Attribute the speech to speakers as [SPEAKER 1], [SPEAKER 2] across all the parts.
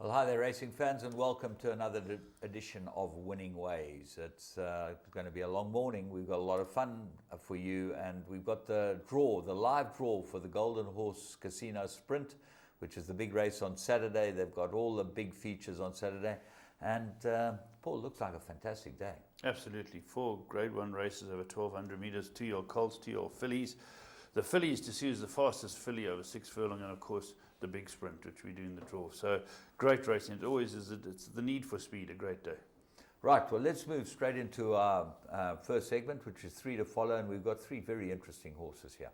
[SPEAKER 1] Well, hi there, racing fans, and welcome to another edition of Winning Ways. It's going to be a long morning. We've got a lot of fun for you, and we've got the live draw for the Golden Horse Casino Sprint, which is the big race on Saturday. They've got all the big features on Saturday, and Paul, looks like a fantastic day.
[SPEAKER 2] Absolutely. 4 Grade 1 races over 1,200 metres, 2-year-old colts, 2-year-old fillies. The fillies to see who's the fastest filly over 6 furlong, and of course the big sprint, which we do in the draw. So great racing. It always is. It's the need for speed. A great day.
[SPEAKER 1] Right. Well, let's move straight into our first segment, which is 3 to follow, and we've got 3 very interesting horses here.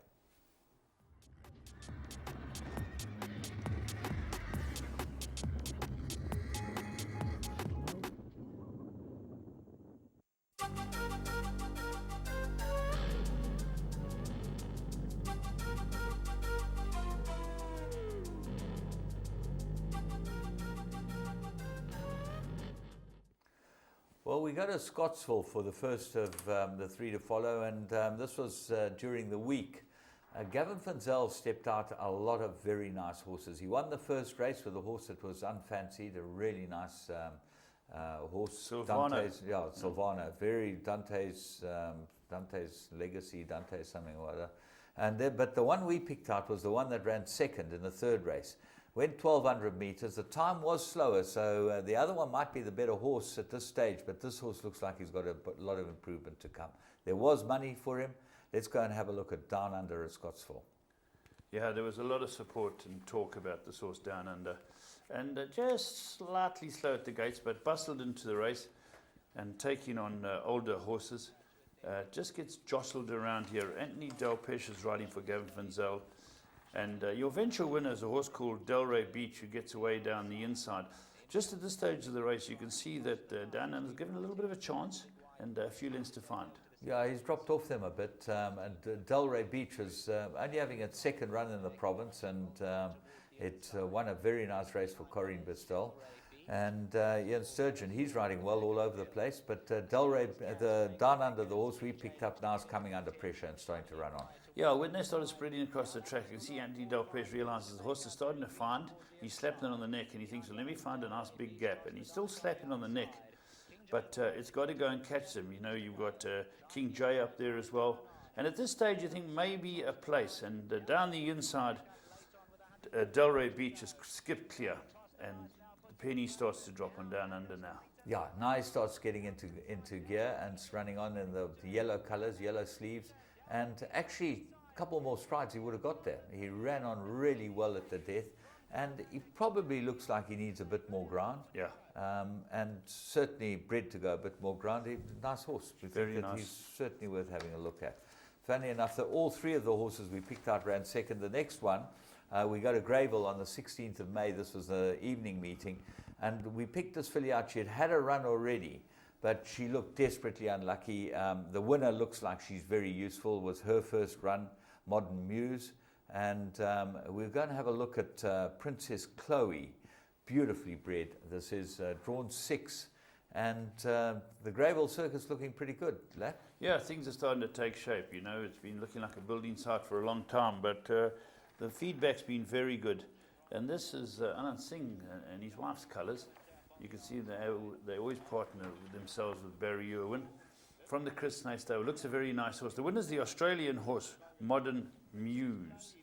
[SPEAKER 1] Well, we go to Scottsville for the first of the 3 to follow, and this was during the week. Gavin Finzel stepped out a lot of very nice horses. He won the first race with a horse that was unfancied, a really nice horse. Silvano. Very Dante's legacy, Dante's something or other. But the one we picked out was the one that ran second in the third race. Went 1,200 metres. The time was slower, so the other one might be the better horse at this stage, but this horse looks like he's got a lot of improvement to come. There was money for him. Let's go and have a look at Down Under at Scottsville.
[SPEAKER 2] Yeah, there was a lot of support and talk about this horse Down Under. And just slightly slow at the gates, but bustled into the race and taking on older horses. Just gets jostled around here. Anthony Delpeche is riding for Gavin Finzel. And your eventual winner is a horse called Delray Beach, who gets away down the inside. Just at this stage of the race, you can see that Down Under is given a little bit of a chance and a few lengths to find.
[SPEAKER 1] Yeah, he's dropped off them a bit. And Delray Beach is only having its second run in the province, and it won a very nice race for Corinne Bistel. And Ian Sturgeon, he's riding well all over the place, but Delray, the Down Under, the horse we picked up now, is coming under pressure and starting to run on.
[SPEAKER 2] Yeah, when they started spreading across the track, you can see Anthony Delpeche realises the horse is starting to find. He's slapping it on the neck, and he thinks, well, let me find a nice big gap. And he's still slapping on the neck, but it's got to go and catch them. You know, you've got King J up there as well. And at this stage, you think maybe a place. And down the inside, Delray Beach has skipped clear, and the penny starts to drop on Down Under now.
[SPEAKER 1] Yeah, now he starts getting into gear and it's running on in the yellow colours, yellow sleeves. And actually, a couple more strides he would have got there. He ran on really well at the death. And he probably looks like he needs a bit more ground.
[SPEAKER 2] Yeah.
[SPEAKER 1] And certainly bred to go a bit more ground. Nice horse. We
[SPEAKER 2] Very
[SPEAKER 1] think that
[SPEAKER 2] nice.
[SPEAKER 1] He's certainly worth having a look at. Funny enough, that all 3 of the horses we picked out ran second. The next one, we go to Greyville on the 16th of May. This was the evening meeting. And we picked this filly out. She had a run already, but she looked desperately unlucky. The winner looks like she's very useful. It was her first run, Modern Muse. And we're going to have a look at Princess Chloe, beautifully bred. This is drawn 6. And the Greyville circuit's looking pretty good, lad.
[SPEAKER 2] Yeah, things are starting to take shape. You know, it's been looking like a building site for a long time, but the feedback's been very good. And this is Anand Singh and his wife's colours. You can see they always partner with themselves with Barry Irwin. From the Chris Snaith stable, looks a very nice horse. The winner's the Australian horse, Modern Muse.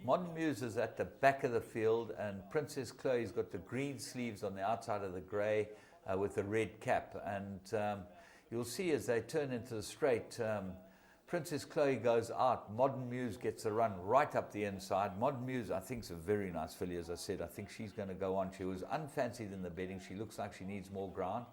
[SPEAKER 1] Modern Muse is at the back of the field, and Princess Chloe's got the green sleeves on the outside of the grey with the red cap. And you'll see as they turn into the straight, Princess Chloe goes out. Modern Muse gets a run right up the inside. Modern Muse, I think, is a very nice filly, as I said. I think she's going to go on. She was unfancied in the bedding. She looks like she needs more ground.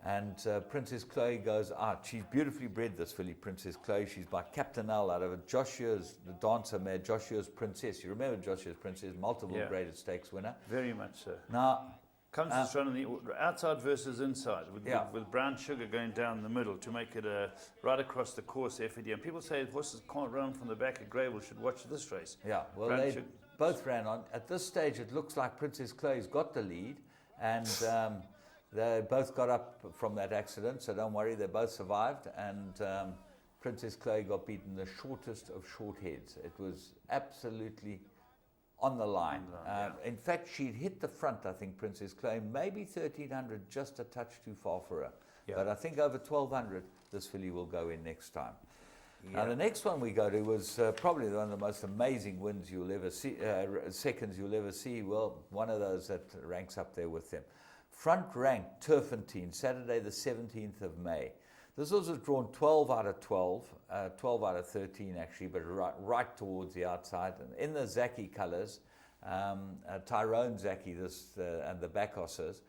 [SPEAKER 1] And Princess Chloe goes out. She's beautifully bred, this filly, Princess Chloe. She's by Captain L out of a Josh Shear's, the dancer mare, Josh Shear's Princess. You remember Josh Shear's Princess, multiple graded stakes winner.
[SPEAKER 2] Very much so.
[SPEAKER 1] Now,
[SPEAKER 2] comes to run on the outside versus inside, with brown sugar going down the middle to make it right across the course FED. And people say horses can't run from the back of Greyville should watch this race.
[SPEAKER 1] Yeah, well, they both ran on. At this stage, it looks like Princess Chloe's got the lead, and they both got up from that accident, so don't worry, they both survived. And Princess Chloe got beaten the shortest of short heads. It was absolutely on the line.
[SPEAKER 2] Yeah.
[SPEAKER 1] In fact, she'd hit the front, I think, Princess Chloe, maybe 1,300, just a touch too far for her.
[SPEAKER 2] Yeah.
[SPEAKER 1] But I think over 1,200, this filly will go in next time.
[SPEAKER 2] Yeah.
[SPEAKER 1] Now, the next one we go to was probably one of the most amazing wins you'll ever see, seconds you'll ever see. Well, one of those that ranks up there with them. Front rank Turpentine, Saturday the 17th of May. This was drawn 12 out of 12, 12 out of 13 actually, but right towards the outside. And in the Zaki colours, Tyrone Zaki and the back horses.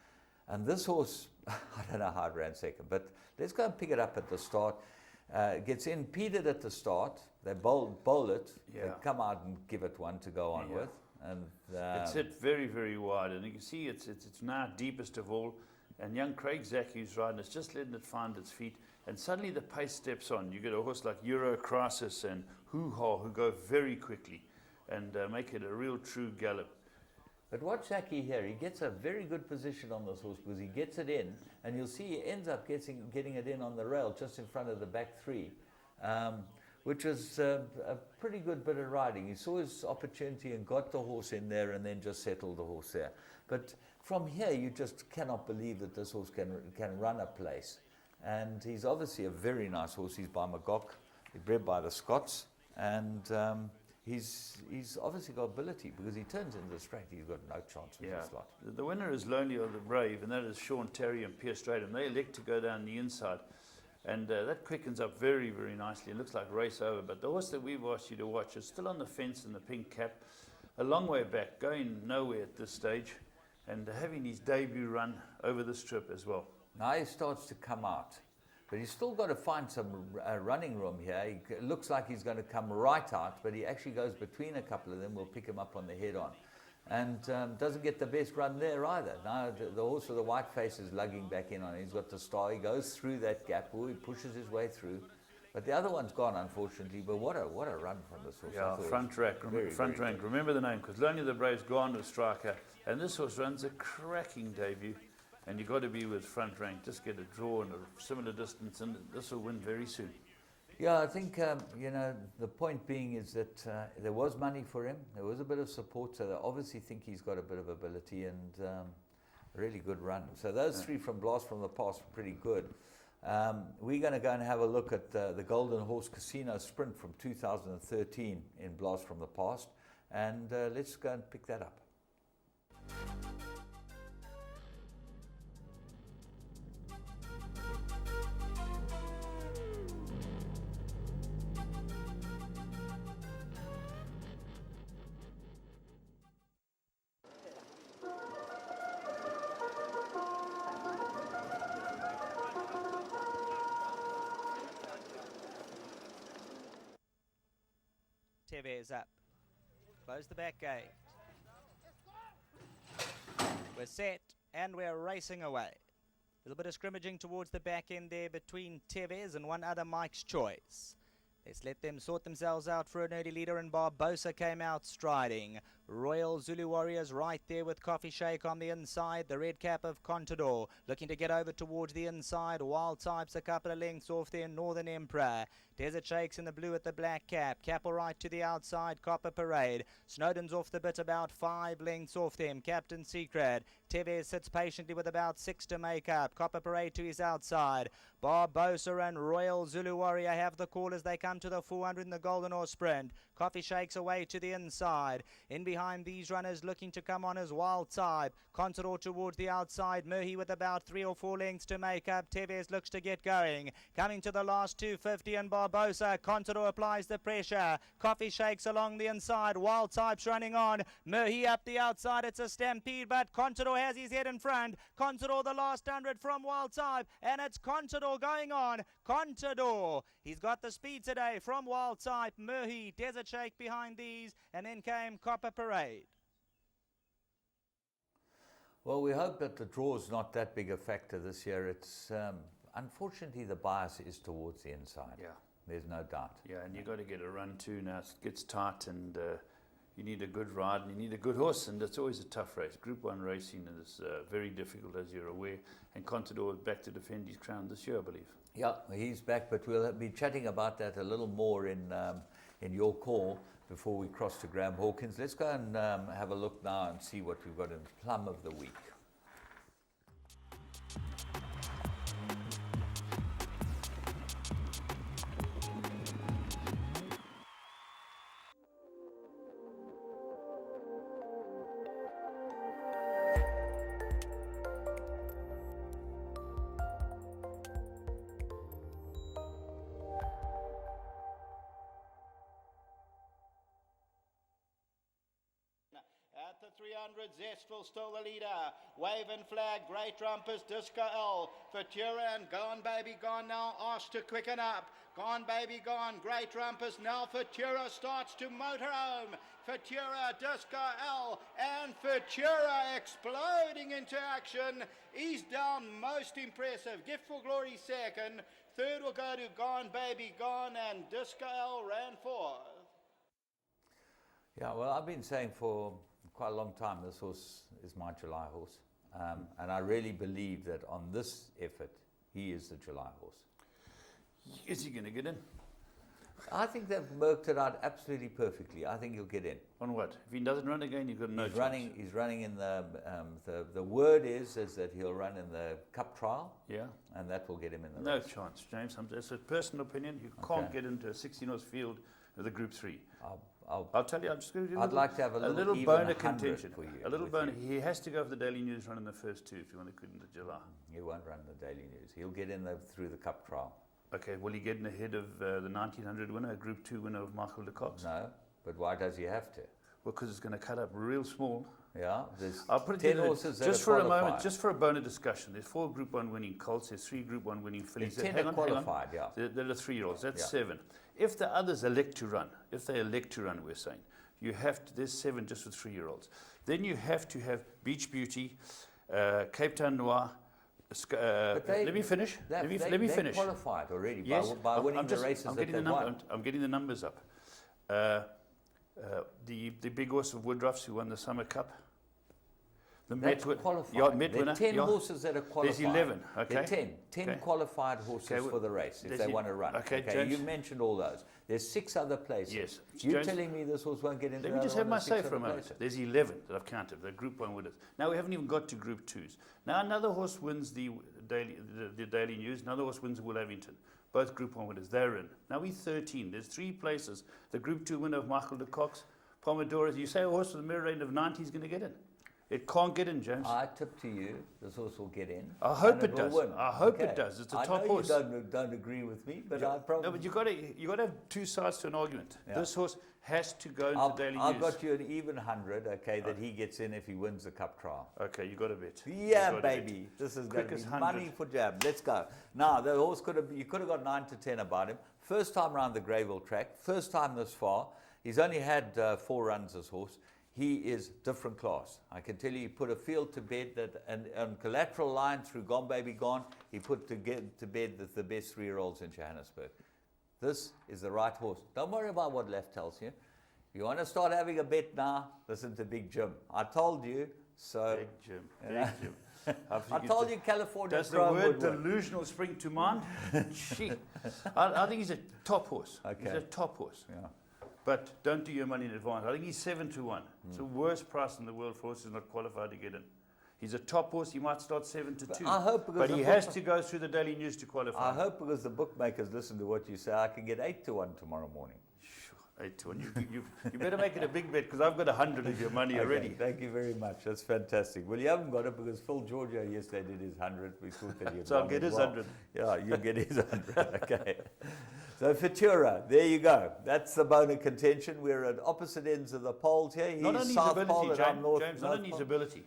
[SPEAKER 1] And this horse, I don't know how it ran second, but let's go and pick it up at the start. Gets impeded at the start. They bowl it.
[SPEAKER 2] Yeah.
[SPEAKER 1] They come out and give it one to go on with. And
[SPEAKER 2] it's hit very, very wide. And you can see it's now deepest of all. And young Craig Zaki, who's riding, is just letting it find its feet. And suddenly the pace steps on. You get a horse like Euro Crisis and Hoo Ha, who go very quickly and make it a real true gallop.
[SPEAKER 1] But watch Zaki here. He gets a very good position on this horse because he gets it in, and you'll see he ends up getting it in on the rail just in front of the back three, which was a pretty good bit of riding. He saw his opportunity and got the horse in there and then just settled the horse there. But from here, you just cannot believe that this horse can run a place. And he's obviously a very nice horse. He's by Magog, he's bred by the Scots, and he's obviously got ability because he turns into the straight. He's got no chance with this lot.
[SPEAKER 2] The winner is Lonely or the Brave, and that is Sean Terry and Pierre Stratham. They elect to go down the inside, and that quickens up very, very nicely. It looks like race over, but the horse that we've asked you to watch is still on the fence in the pink cap, a long way back, going nowhere at this stage, and having his debut run over this trip as well.
[SPEAKER 1] Now he starts to come out, but he's still got to find some running room here. It looks like he's going to come right out, but he actually goes between a couple of them. We'll pick him up on the head on. And doesn't get the best run there either. Now the horse with the white face is lugging back in on it. He's got the star. He goes through that gap. He pushes his way through. But the other one's gone, unfortunately. But what a run from this horse.
[SPEAKER 2] Yeah, front rank. Remember the name, because Lonely the Brave's gone to striker. And this horse runs a cracking debut. And you've got to be with front rank. Just get a draw and a similar distance, and this will win very soon.
[SPEAKER 1] Yeah, I think, the point being is that there was money for him. There was a bit of support, so they obviously think he's got a bit of ability and a really good run. So those three from Blast from the Past were pretty good. We're going to go and have a look at the Golden Horse Casino Sprint from 2013 in Blast from the Past. And let's go and pick that up.
[SPEAKER 3] Tevez up. Close the back gate. We're set and we're racing away. A little bit of scrimmaging towards the back end there between Tevez and one other Mike's Choice. Let's let them sort themselves out for an early leader, and Barbosa came out striding. Royal Zulu Warriors right there with Coffee Shake on the inside. The red cap of Contador looking to get over towards the inside. Wild Types a couple of lengths off there. Northern Emperor. Desert Shakes in the blue at the black cap. Capel right to the outside. Copper Parade. Snowden's off the bit about 5 lengths off them. Captain Secret. Tevez sits patiently with about 6 to make up. Copper Parade to his outside. Barbosa and Royal Zulu Warrior have the call as they come to the 400 in the Golden Horse Sprint. Coffee Shakes away to the inside. In behind these runners looking to come on as Wild Type. Contador towards the outside. Murhi with about 3 or 4 lengths to make up. Tevez looks to get going. Coming to the last 250 and Barbosa. Contador applies the pressure. Coffee Shakes along the inside. Wild Type's running on. Murhi up the outside. It's a stampede, but Contador has his head in front. Contador the last 100 from Wild Type, and it's Contador going on. Contador, he's got the speed today from Wild Type. Murhi, Desert Shake behind these, and then came Copper Parade.
[SPEAKER 1] Well, we hope that the draw is not that big a factor this year. It's unfortunately the bias is towards the inside.
[SPEAKER 2] Yeah.
[SPEAKER 1] There's no doubt.
[SPEAKER 2] Yeah, and you've got to get a run too. Now it gets tight, and you need a good ride and you need a good horse, and it's always a tough race. Group 1 racing is very difficult, as you're aware, and Contador is back to defend his crown this year, I believe.
[SPEAKER 1] Yeah, he's back, but we'll be chatting about that a little more in your call. before we cross to Graham Hawkins. Let's go and have a look now and see what we've got in Plum of the Week.
[SPEAKER 4] At the 300, Zestful still the leader. Wave and Flag, Great Rumpus, Disco L. Futura and Gone Baby Gone now asked to quicken up. Gone Baby Gone, Great Rumpus, now Futura starts to motor home. Futura, Disco L, and Futura exploding into action. He's down, most impressive. Gift for Glory second. Third will go to Gone Baby Gone, and Disco L ran fourth.
[SPEAKER 1] Yeah, well, I've been saying for quite a long time this horse is my July horse. And I really believe that on this effort, he is the July horse.
[SPEAKER 2] Is he going to get in?
[SPEAKER 1] I think they've worked it out absolutely perfectly. I think he'll get in.
[SPEAKER 2] On what? If he doesn't run again, you've got no chance.
[SPEAKER 1] He's running in the word is that he'll run in the Cup trial.
[SPEAKER 2] Yeah.
[SPEAKER 1] And that will get him in the
[SPEAKER 2] No
[SPEAKER 1] race.
[SPEAKER 2] chance, James. It's a personal opinion. You can't get into a 16-horse field with a Group 3. I'll tell you, I'm just going to give
[SPEAKER 1] I'd like to have a little even
[SPEAKER 2] bone of
[SPEAKER 1] 100
[SPEAKER 2] contention
[SPEAKER 1] for you.
[SPEAKER 2] A little bone. He has to go for the Daily News run in the first two if you want to get into July.
[SPEAKER 1] He won't run the Daily News. He'll get in through the Cup trial.
[SPEAKER 2] Okay, will he get in ahead of the 1900 winner, Group 2 winner of Michael de Cox?
[SPEAKER 1] No, but why does he have to?
[SPEAKER 2] Well, because it's going to cut up real small.
[SPEAKER 1] Yeah, there's
[SPEAKER 2] I'll put it
[SPEAKER 1] 10
[SPEAKER 2] in there.
[SPEAKER 1] horses that
[SPEAKER 2] Just
[SPEAKER 1] are
[SPEAKER 2] for
[SPEAKER 1] qualified.
[SPEAKER 2] a moment, just for a bone of discussion. There's 4 Group 1 winning colts, there's 3 Group 1 winning fillies.
[SPEAKER 1] There's 10
[SPEAKER 2] Hang
[SPEAKER 1] are
[SPEAKER 2] on.
[SPEAKER 1] qualified, yeah.
[SPEAKER 2] There are 3-year-olds, that's
[SPEAKER 1] Yeah.
[SPEAKER 2] 7. If the others elect to run, we're saying, you have to, there's 7 just with 3-year-olds. Then you have to have Beach Beauty, Cape Town Noir. Let me finish. Let me finish.
[SPEAKER 1] They qualified already
[SPEAKER 2] Yes,
[SPEAKER 1] by winning the races that they won.
[SPEAKER 2] I'm getting the numbers up. The big horse of Woodruff's who won the Summer Cup. The
[SPEAKER 1] That's
[SPEAKER 2] Met
[SPEAKER 1] qualified.
[SPEAKER 2] Yeah, Met
[SPEAKER 1] There are
[SPEAKER 2] winner.
[SPEAKER 1] 10
[SPEAKER 2] Yeah.
[SPEAKER 1] horses that are qualified.
[SPEAKER 2] There's 11. Okay.
[SPEAKER 1] There are 10
[SPEAKER 2] Okay.
[SPEAKER 1] qualified horses
[SPEAKER 2] Okay, well,
[SPEAKER 1] for the race if
[SPEAKER 2] there's
[SPEAKER 1] they
[SPEAKER 2] el-
[SPEAKER 1] want to run.
[SPEAKER 2] okay,
[SPEAKER 1] Okay,
[SPEAKER 2] James.
[SPEAKER 1] you mentioned all those. There's 6 other places.
[SPEAKER 2] Yes.
[SPEAKER 1] You're
[SPEAKER 2] James,
[SPEAKER 1] telling me this horse won't get into
[SPEAKER 2] Let me
[SPEAKER 1] the
[SPEAKER 2] just
[SPEAKER 1] other
[SPEAKER 2] have
[SPEAKER 1] one
[SPEAKER 2] my
[SPEAKER 1] of the
[SPEAKER 2] say
[SPEAKER 1] 6
[SPEAKER 2] for a
[SPEAKER 1] other
[SPEAKER 2] moment.
[SPEAKER 1] places?
[SPEAKER 2] There's 11 that I've counted, the Group 1 winners. Now we haven't even got to Group 2s. Now another horse wins the Daily News, another horse wins Will Avington. Both Group 1 winners, they're in. Now we're 13. There's 3 places. The Group 2 winner of Michael de Cox, Pomodoro. You say a horse with a mirror range of 90 is going to get in. It can't get in, James.
[SPEAKER 1] I tip to you, this horse will get in.
[SPEAKER 2] I hope
[SPEAKER 1] and
[SPEAKER 2] it
[SPEAKER 1] will
[SPEAKER 2] does.
[SPEAKER 1] win.
[SPEAKER 2] I hope it
[SPEAKER 1] Okay.
[SPEAKER 2] does. It's a
[SPEAKER 1] I
[SPEAKER 2] top
[SPEAKER 1] know
[SPEAKER 2] horse.
[SPEAKER 1] You don't agree with me, but I probably.
[SPEAKER 2] No, but you got to have 2 sides to an argument.
[SPEAKER 1] Yeah.
[SPEAKER 2] This horse has to go into Daily
[SPEAKER 1] I've
[SPEAKER 2] News.
[SPEAKER 1] got you an even 100, okay, that he gets in if he wins the Cup trial.
[SPEAKER 2] Okay, you got a bet.
[SPEAKER 1] Yeah,
[SPEAKER 2] You got a bet.
[SPEAKER 1] baby. This is going to be
[SPEAKER 2] Quickest 100.
[SPEAKER 1] money for jab. Let's go. Now, the horse you could have got 9 to 10 about him. First time around the Greyville track. First time this far. He's only had 4 runs, this horse. He is different class. I can tell you, he put a field to bed and on collateral line through Gone Baby Gone, he put to bed the best 3-year-olds in Johannesburg. This is the right horse. Don't worry about what Left tells you. If you want to start having a bet now, listen to Big Jim. I told you, so.
[SPEAKER 2] Big Jim.
[SPEAKER 1] Yeah.
[SPEAKER 2] Big Jim.
[SPEAKER 1] I told you California
[SPEAKER 2] Does the
[SPEAKER 1] Chrome
[SPEAKER 2] word
[SPEAKER 1] would win.
[SPEAKER 2] delusional spring to mind? Gee. I think he's a top horse.
[SPEAKER 1] Okay.
[SPEAKER 2] He's a top horse.
[SPEAKER 1] Yeah.
[SPEAKER 2] But don't do your money in advance. I think he's 7 to 1. It's the worst price in the world for horses not qualified to get in. He's a top horse. He might start 7 to 2.
[SPEAKER 1] I hope because
[SPEAKER 2] but
[SPEAKER 1] the
[SPEAKER 2] he has to go through the Daily News to qualify.
[SPEAKER 1] I hope because the bookmakers listen to what you say, I can get 8 to 1 tomorrow morning.
[SPEAKER 2] 8 to 1. You better make it a big bet because I've got 100 of your money already.
[SPEAKER 1] Okay, thank you very much. That's fantastic. Well, you haven't got it because Phil Giorgio yesterday did his 100. We thought that you'd
[SPEAKER 2] So I'll
[SPEAKER 1] won
[SPEAKER 2] get
[SPEAKER 1] as
[SPEAKER 2] his
[SPEAKER 1] well.
[SPEAKER 2] 100.
[SPEAKER 1] Yeah, you'll get his 100. Okay. So Futura, there you go. That's the bone of contention. We're at opposite ends of the poles here. He's
[SPEAKER 2] Not only his
[SPEAKER 1] South
[SPEAKER 2] ability,
[SPEAKER 1] Pole and I'm
[SPEAKER 2] James,
[SPEAKER 1] North.
[SPEAKER 2] James, not
[SPEAKER 1] North
[SPEAKER 2] only his
[SPEAKER 1] Pole.
[SPEAKER 2] ability.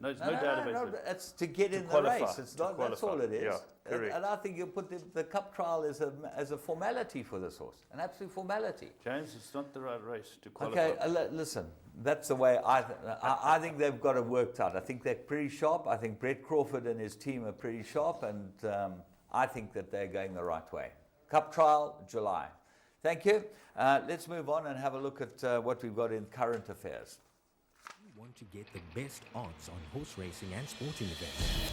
[SPEAKER 2] There's no doubt about it.
[SPEAKER 1] It's to get in
[SPEAKER 2] qualify,
[SPEAKER 1] the race. It's
[SPEAKER 2] to
[SPEAKER 1] not. That's
[SPEAKER 2] qualify.
[SPEAKER 1] all it is.
[SPEAKER 2] Yeah, correct.
[SPEAKER 1] And I think you put the Cup trial as a formality for this horse, an absolute formality.
[SPEAKER 2] James, it's not the right race to qualify.
[SPEAKER 1] Okay, listen. That's the way I think they've got it worked out. I think they're pretty sharp. I think Brett Crawford and his team are pretty sharp, and I think that they're going the right way. Cup trial, July. Thank you. Let's move on and have a look at what we've got in current affairs.
[SPEAKER 5] We want to get the best odds on horse racing and sporting events.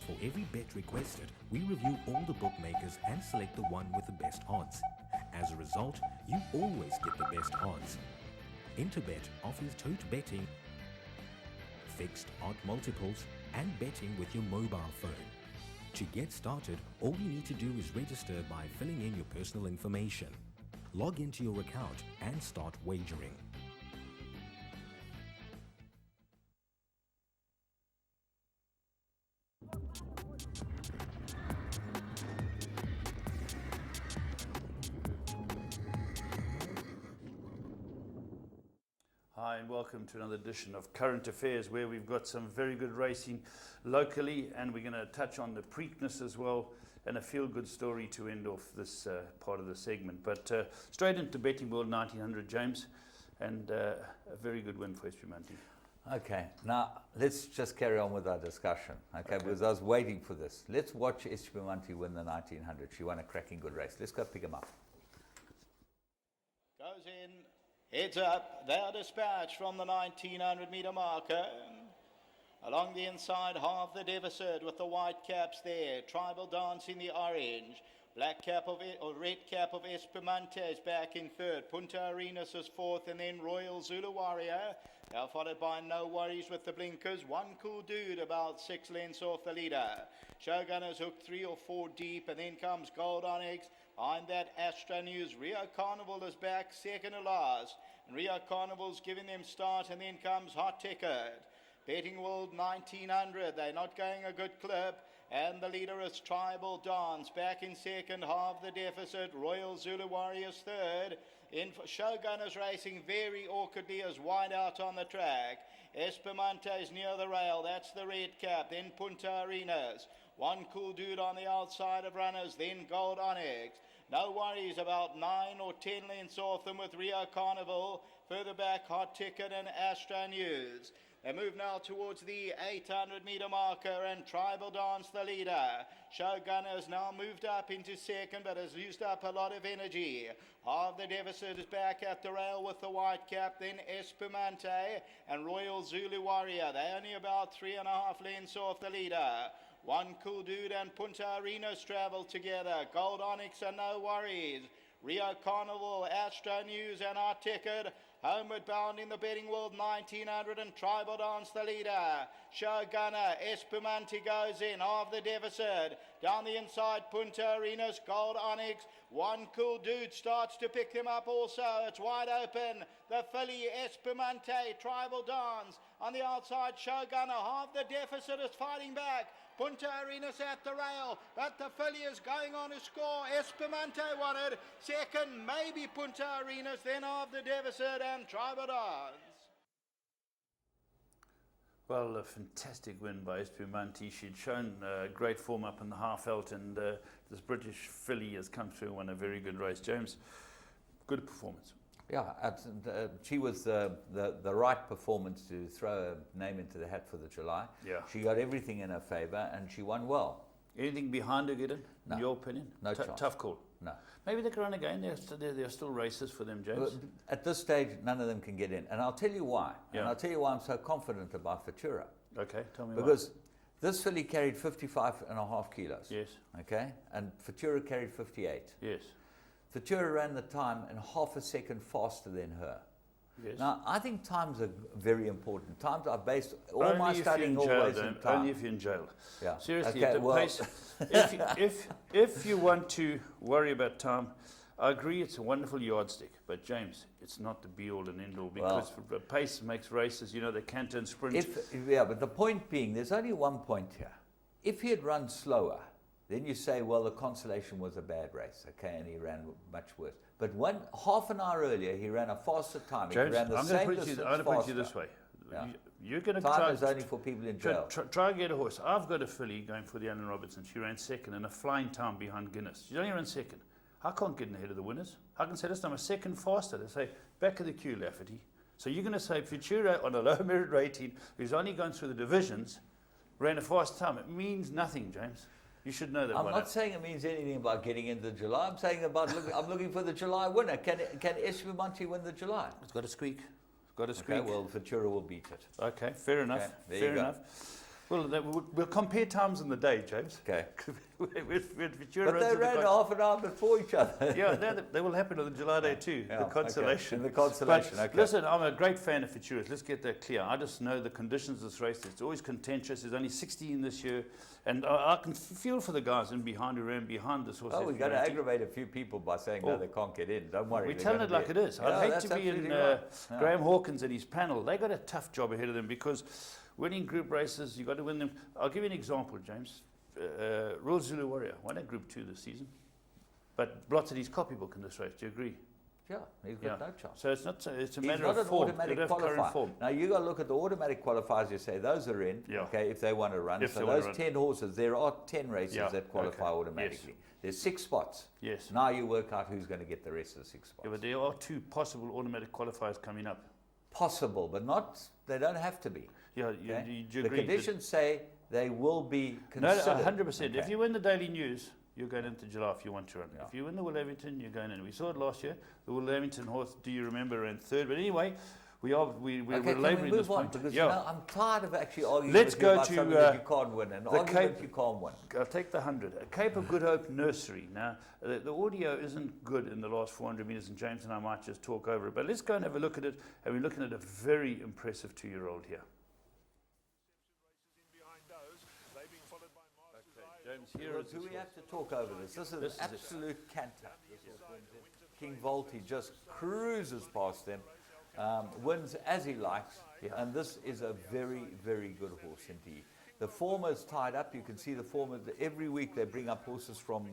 [SPEAKER 5] For every bet requested, we review all the bookmakers and select the one with the best odds. As a result, you always get the best odds. Interbet offers tote betting, fixed odd multiples, and betting with your mobile phone. To get started, all you need to do is register by filling in your personal information. Log into your account and start wagering.
[SPEAKER 2] Hi and welcome to another edition of Current Affairs, where we've got some very good racing locally, and we're going to touch on the Preakness as well, and a feel-good story to end off this part of the segment. But straight into Betting World 1900, James, and a very good win for Espumanti.
[SPEAKER 1] Okay, now let's just carry on with our discussion, okay, because I was waiting for this. Let's watch Espumanti win the 1900. She won a cracking good race. Let's go pick him up.
[SPEAKER 4] Goes in, heads up, they're dispatched from the 1900 metre marker. Along the inside, half the deficit with the white caps there. Tribal Dance in the orange. Black cap of or red cap of Espumanti is back in third. Punta Arenas is fourth, and then Royal Zulu Warrior. Now followed by No Worries with the blinkers. One Cool Dude about 6 lengths off the leader. Shogun is hooked 3 or 4 deep, and then comes Gold Onyx. Behind that, Astra News. Rio Carnival is back second to last. And Rio Carnival's giving them start, and then comes Hot Ticket. Betting World 1900, they're not going a good clip. And the leader is Tribal Dance, back in second, half the deficit. Royal Zulu Warriors third. In Shogun is racing very awkwardly as wide out on the track. Espumanti is near the rail, that's the red cap. Then Punta Arenas. One Cool Dude on the outside of runners, then Gold Onyx. No Worries about 9 or 10 lengths off them with Rio Carnival. Further back, Hot Ticket and Astra News. They move now towards the 800 metre marker, and Tribal Dance the leader. Shogun has now moved up into second, but has used up a lot of energy. Half the deficit is back at the rail with the white cap, then Espumanti and Royal Zulu Warrior. They're only about 3.5 lengths off the leader. One Cool Dude and Punta Arenas travel together. Gold Onyx and No Worries. Rio Carnival, Astra News and Our Ticket. Homeward bound in the Betting World 1900, and Tribal Dance the leader. Shogunner, Espumanti goes in, half the deficit. Down the inside, Punta Arenas, Gold Onyx. One Cool Dude starts to pick them up also. It's wide open. The filly, Espumanti, Tribal Dance. On the outside, Shogunner, half the deficit is fighting back. Punta Arenas at the rail, but the filly is going on to score. Espumanti won it. Second, maybe Punta Arenas, then half the deficit and Tribal Dance.
[SPEAKER 2] Well, a fantastic win by Espumanti. She'd shown great form up in the half-out, and this British filly has come through and won a very good race. James, good performance.
[SPEAKER 1] Yeah, she was the right performance to throw a name into the hat for the July.
[SPEAKER 2] Yeah.
[SPEAKER 1] She got everything in her favour, and she won well.
[SPEAKER 2] Anything behind her, Gideon,
[SPEAKER 1] No.
[SPEAKER 2] in your opinion?
[SPEAKER 1] No chance.
[SPEAKER 2] Tough call.
[SPEAKER 1] No.
[SPEAKER 2] Maybe they can run again. There are still races for them, James.
[SPEAKER 1] Well, at this stage, none of them can get in. And I'll tell you why.
[SPEAKER 2] Yeah.
[SPEAKER 1] And I'll tell you why I'm so confident about Futura.
[SPEAKER 2] Okay, tell me
[SPEAKER 1] Because this filly carried 55.5 kilos.
[SPEAKER 2] Yes.
[SPEAKER 1] Okay? And Futura carried 58.
[SPEAKER 2] Yes.
[SPEAKER 1] Futura ran the time in half a second faster than her.
[SPEAKER 2] Yes.
[SPEAKER 1] Now, I think times are very important. Times are based, all
[SPEAKER 2] Only
[SPEAKER 1] my
[SPEAKER 2] if
[SPEAKER 1] studying
[SPEAKER 2] you're in jail,
[SPEAKER 1] always in
[SPEAKER 2] don't.
[SPEAKER 1] time.
[SPEAKER 2] Only if you're in jail.
[SPEAKER 1] Yeah.
[SPEAKER 2] Seriously,
[SPEAKER 1] Okay,
[SPEAKER 2] the
[SPEAKER 1] well,
[SPEAKER 2] pace, if you want to worry about time, I agree it's a wonderful yardstick, but James, it's not the be-all and end-all, because the pace makes races, you know, the canter and sprint.
[SPEAKER 1] Yeah, but the point being, there's only one point here. If he had run slower, then you say, well, the Consolation was a bad race, okay, and he ran much worse. But half an hour earlier, he ran a faster time.
[SPEAKER 2] James,
[SPEAKER 1] he ran the
[SPEAKER 2] I'm
[SPEAKER 1] same
[SPEAKER 2] going to put it to you this way.
[SPEAKER 1] Yeah.
[SPEAKER 2] You're going to
[SPEAKER 1] Time is only for people in jail.
[SPEAKER 2] Try and get a horse. I've got a filly going for the Alan Robertson. She ran second in a flying time behind Guinness. She only ran second. I can't get in ahead of the winners. I can say this time a second faster. They say, back of the queue, Lafferty. So you're going to say Futura on a low merit rating, who's only gone through the divisions, ran a fast time. It means nothing, James. You should know that.
[SPEAKER 1] I'm not saying it means anything about getting into July. I'm saying about I'm looking for the July winner. Can Espumanti win the July?
[SPEAKER 2] It's got a squeak. It's got a squeak.
[SPEAKER 1] Okay, well, Futura will beat it.
[SPEAKER 2] Okay, fair enough.
[SPEAKER 1] Okay, there
[SPEAKER 2] fair
[SPEAKER 1] you go.
[SPEAKER 2] enough. Well, we'll compare times in the day, James.
[SPEAKER 1] Okay.
[SPEAKER 2] with
[SPEAKER 1] But they ran half an hour before each other.
[SPEAKER 2] Yeah, they will happen on the July day too,
[SPEAKER 1] Yeah,
[SPEAKER 2] the consolation.
[SPEAKER 1] okay. The consolation,
[SPEAKER 2] but
[SPEAKER 1] okay.
[SPEAKER 2] Listen, I'm a great fan of Futuras. Let's get that clear. I just know the conditions of this race. It's always contentious. There's only 16 this year. And I can feel for the guys in behind who ran behind this horse.
[SPEAKER 1] Oh, we're going to aggravate a few people by saying, no, they can't get in. Don't worry.
[SPEAKER 2] We're telling it like it is.
[SPEAKER 1] Yeah,
[SPEAKER 2] I'd hate to be in Graham Hawkins and his panel. They got a tough job ahead of them because winning group races, you've got to win them. I'll give you an example, James. Royal Zulu Warrior won a Group 2 this season, but blotted his copybook in this race. Do you agree?
[SPEAKER 1] Yeah, he's got no chance.
[SPEAKER 2] So it's not. It's a
[SPEAKER 1] He's
[SPEAKER 2] matter
[SPEAKER 1] not
[SPEAKER 2] of
[SPEAKER 1] an
[SPEAKER 2] form.
[SPEAKER 1] automatic
[SPEAKER 2] Current
[SPEAKER 1] qualifier.
[SPEAKER 2] form.
[SPEAKER 1] Now you got to look at the automatic qualifiers. You say those are in.
[SPEAKER 2] Yeah.
[SPEAKER 1] Okay, if they want to run.
[SPEAKER 2] If
[SPEAKER 1] So
[SPEAKER 2] they want
[SPEAKER 1] those
[SPEAKER 2] to run.
[SPEAKER 1] 10 horses, there are 10 races
[SPEAKER 2] Yeah,
[SPEAKER 1] that qualify
[SPEAKER 2] okay.
[SPEAKER 1] automatically. There's 6 spots.
[SPEAKER 2] Yes.
[SPEAKER 1] Now you work out who's going to get the rest of the 6 spots.
[SPEAKER 2] Yeah, but there are 2 possible automatic qualifiers coming up.
[SPEAKER 1] Possible, but not. They don't have to be.
[SPEAKER 2] Yeah,
[SPEAKER 1] Okay?
[SPEAKER 2] you
[SPEAKER 1] The
[SPEAKER 2] agree?
[SPEAKER 1] conditions say they will be
[SPEAKER 2] No,
[SPEAKER 1] considered.
[SPEAKER 2] 100%.
[SPEAKER 1] Okay.
[SPEAKER 2] If you win the Daily News, you're going into July if you want to run.
[SPEAKER 1] Yeah.
[SPEAKER 2] If you win the Will Evington, you're going in. We saw it last year. The Will Evington horse, do you remember, ran 3rd? But anyway, we're
[SPEAKER 1] Okay, can
[SPEAKER 2] labouring
[SPEAKER 1] we
[SPEAKER 2] this
[SPEAKER 1] move on?
[SPEAKER 2] point.
[SPEAKER 1] Because
[SPEAKER 2] Yeah.
[SPEAKER 1] you know, I'm tired of actually arguing
[SPEAKER 2] Let's
[SPEAKER 1] with you
[SPEAKER 2] go
[SPEAKER 1] about
[SPEAKER 2] to,
[SPEAKER 1] something that you can't win and
[SPEAKER 2] the
[SPEAKER 1] argument
[SPEAKER 2] Cape-
[SPEAKER 1] you can't win.
[SPEAKER 2] I'll take the 100. A Cape of Good Hope Nursery. Now, the audio isn't good in the last 400 metres, and James and I might just talk over it. But let's go and have a look at it. And we're looking at a very impressive 2-year-old here. James, here
[SPEAKER 1] Well,
[SPEAKER 2] is
[SPEAKER 1] do
[SPEAKER 2] this
[SPEAKER 1] we
[SPEAKER 2] horse.
[SPEAKER 1] have to talk over this? This is
[SPEAKER 2] This is
[SPEAKER 1] an
[SPEAKER 2] it.
[SPEAKER 1] absolute canter. King Volti just cruises past them, wins as he likes, and this is a very, very good horse indeed. The form is tied up. You can see the form. Every week they bring up horses from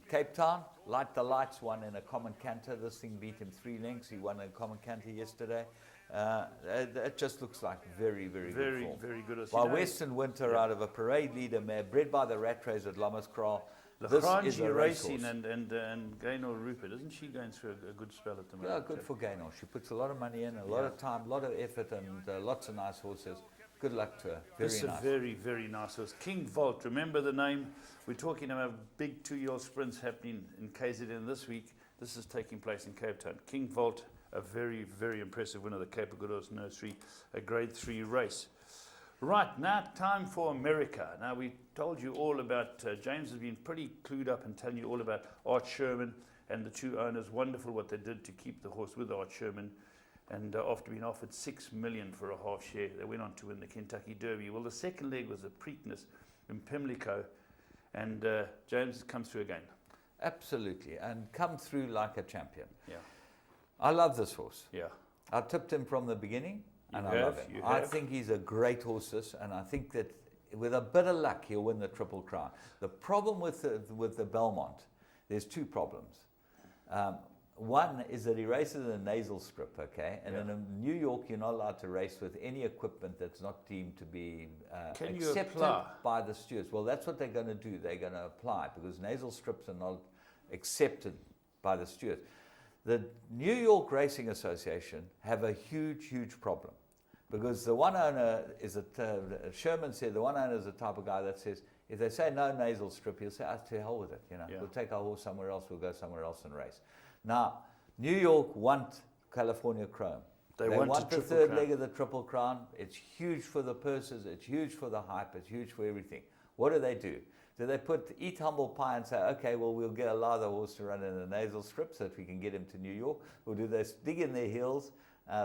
[SPEAKER 1] Cape Town. Light the Lights won in a common canter. This thing beat him 3 lengths. He won a common canter yesterday. It just looks like very, very good form.
[SPEAKER 2] Very good.
[SPEAKER 1] By Western Winter out of a parade leader mare, bred by the rat race at Lammaskraal. This is a
[SPEAKER 2] Racing
[SPEAKER 1] racehorse.
[SPEAKER 2] and Gaynor Rupert, isn't she going through a good spell at the moment?
[SPEAKER 1] Yeah, good for Gaynor. She puts a lot of money in, a lot of time, a lot of effort, and lots of nice horses. Good luck to her. Very
[SPEAKER 2] This is
[SPEAKER 1] nice.
[SPEAKER 2] a very, very nice horse. King Volt, remember the name? We're talking about big 2-year-old sprints happening in KZN this week. This is taking place in Cape Town. King Volt, a very, very impressive winner of the Cape of Good Horse Nursery, a Grade 3 race. Right, now time for America. Now we told you all about, James has been pretty clued up and telling you all about Art Sherman and the 2 owners. Wonderful what they did to keep the horse with Art Sherman. And after being offered $6 million for a half share, they went on to win the Kentucky Derby. Well, the second leg was a Preakness in Pimlico, and James has come through again.
[SPEAKER 1] Absolutely, and come through like a champion.
[SPEAKER 2] Yeah.
[SPEAKER 1] I love this horse.
[SPEAKER 2] Yeah.
[SPEAKER 1] I tipped him from the beginning, and
[SPEAKER 2] You
[SPEAKER 1] I love
[SPEAKER 2] have,
[SPEAKER 1] him.
[SPEAKER 2] you
[SPEAKER 1] I
[SPEAKER 2] have.
[SPEAKER 1] think he's a great horse, and I think that with a bit of luck, he'll win the Triple Crown. The problem with the Belmont, there's 2 problems. One is that he races in a nasal strip, okay? And in New York, you're not allowed to race with any equipment that's not deemed to be
[SPEAKER 2] Can you
[SPEAKER 1] accepted
[SPEAKER 2] apply?
[SPEAKER 1] by the stewards. Well, that's what they're going to do. They're going to apply because nasal strips are not accepted by the stewards. The New York Racing Association have a huge, huge problem because the one owner is Sherman said the one owner is the type of guy that says, if they say no nasal strip, he'll say, to hell with it. You know, we'll take our horse somewhere else, we'll go somewhere else and race. Now, New York want California Chrome. They want the 3rd leg of the Triple Crown. It's huge for the purses, it's huge for the hype, it's huge for everything. What do? Do they eat humble pie and say, okay, well, we'll allow the horse to run in a nasal strip so that we can get him to New York? Or do they dig in their heels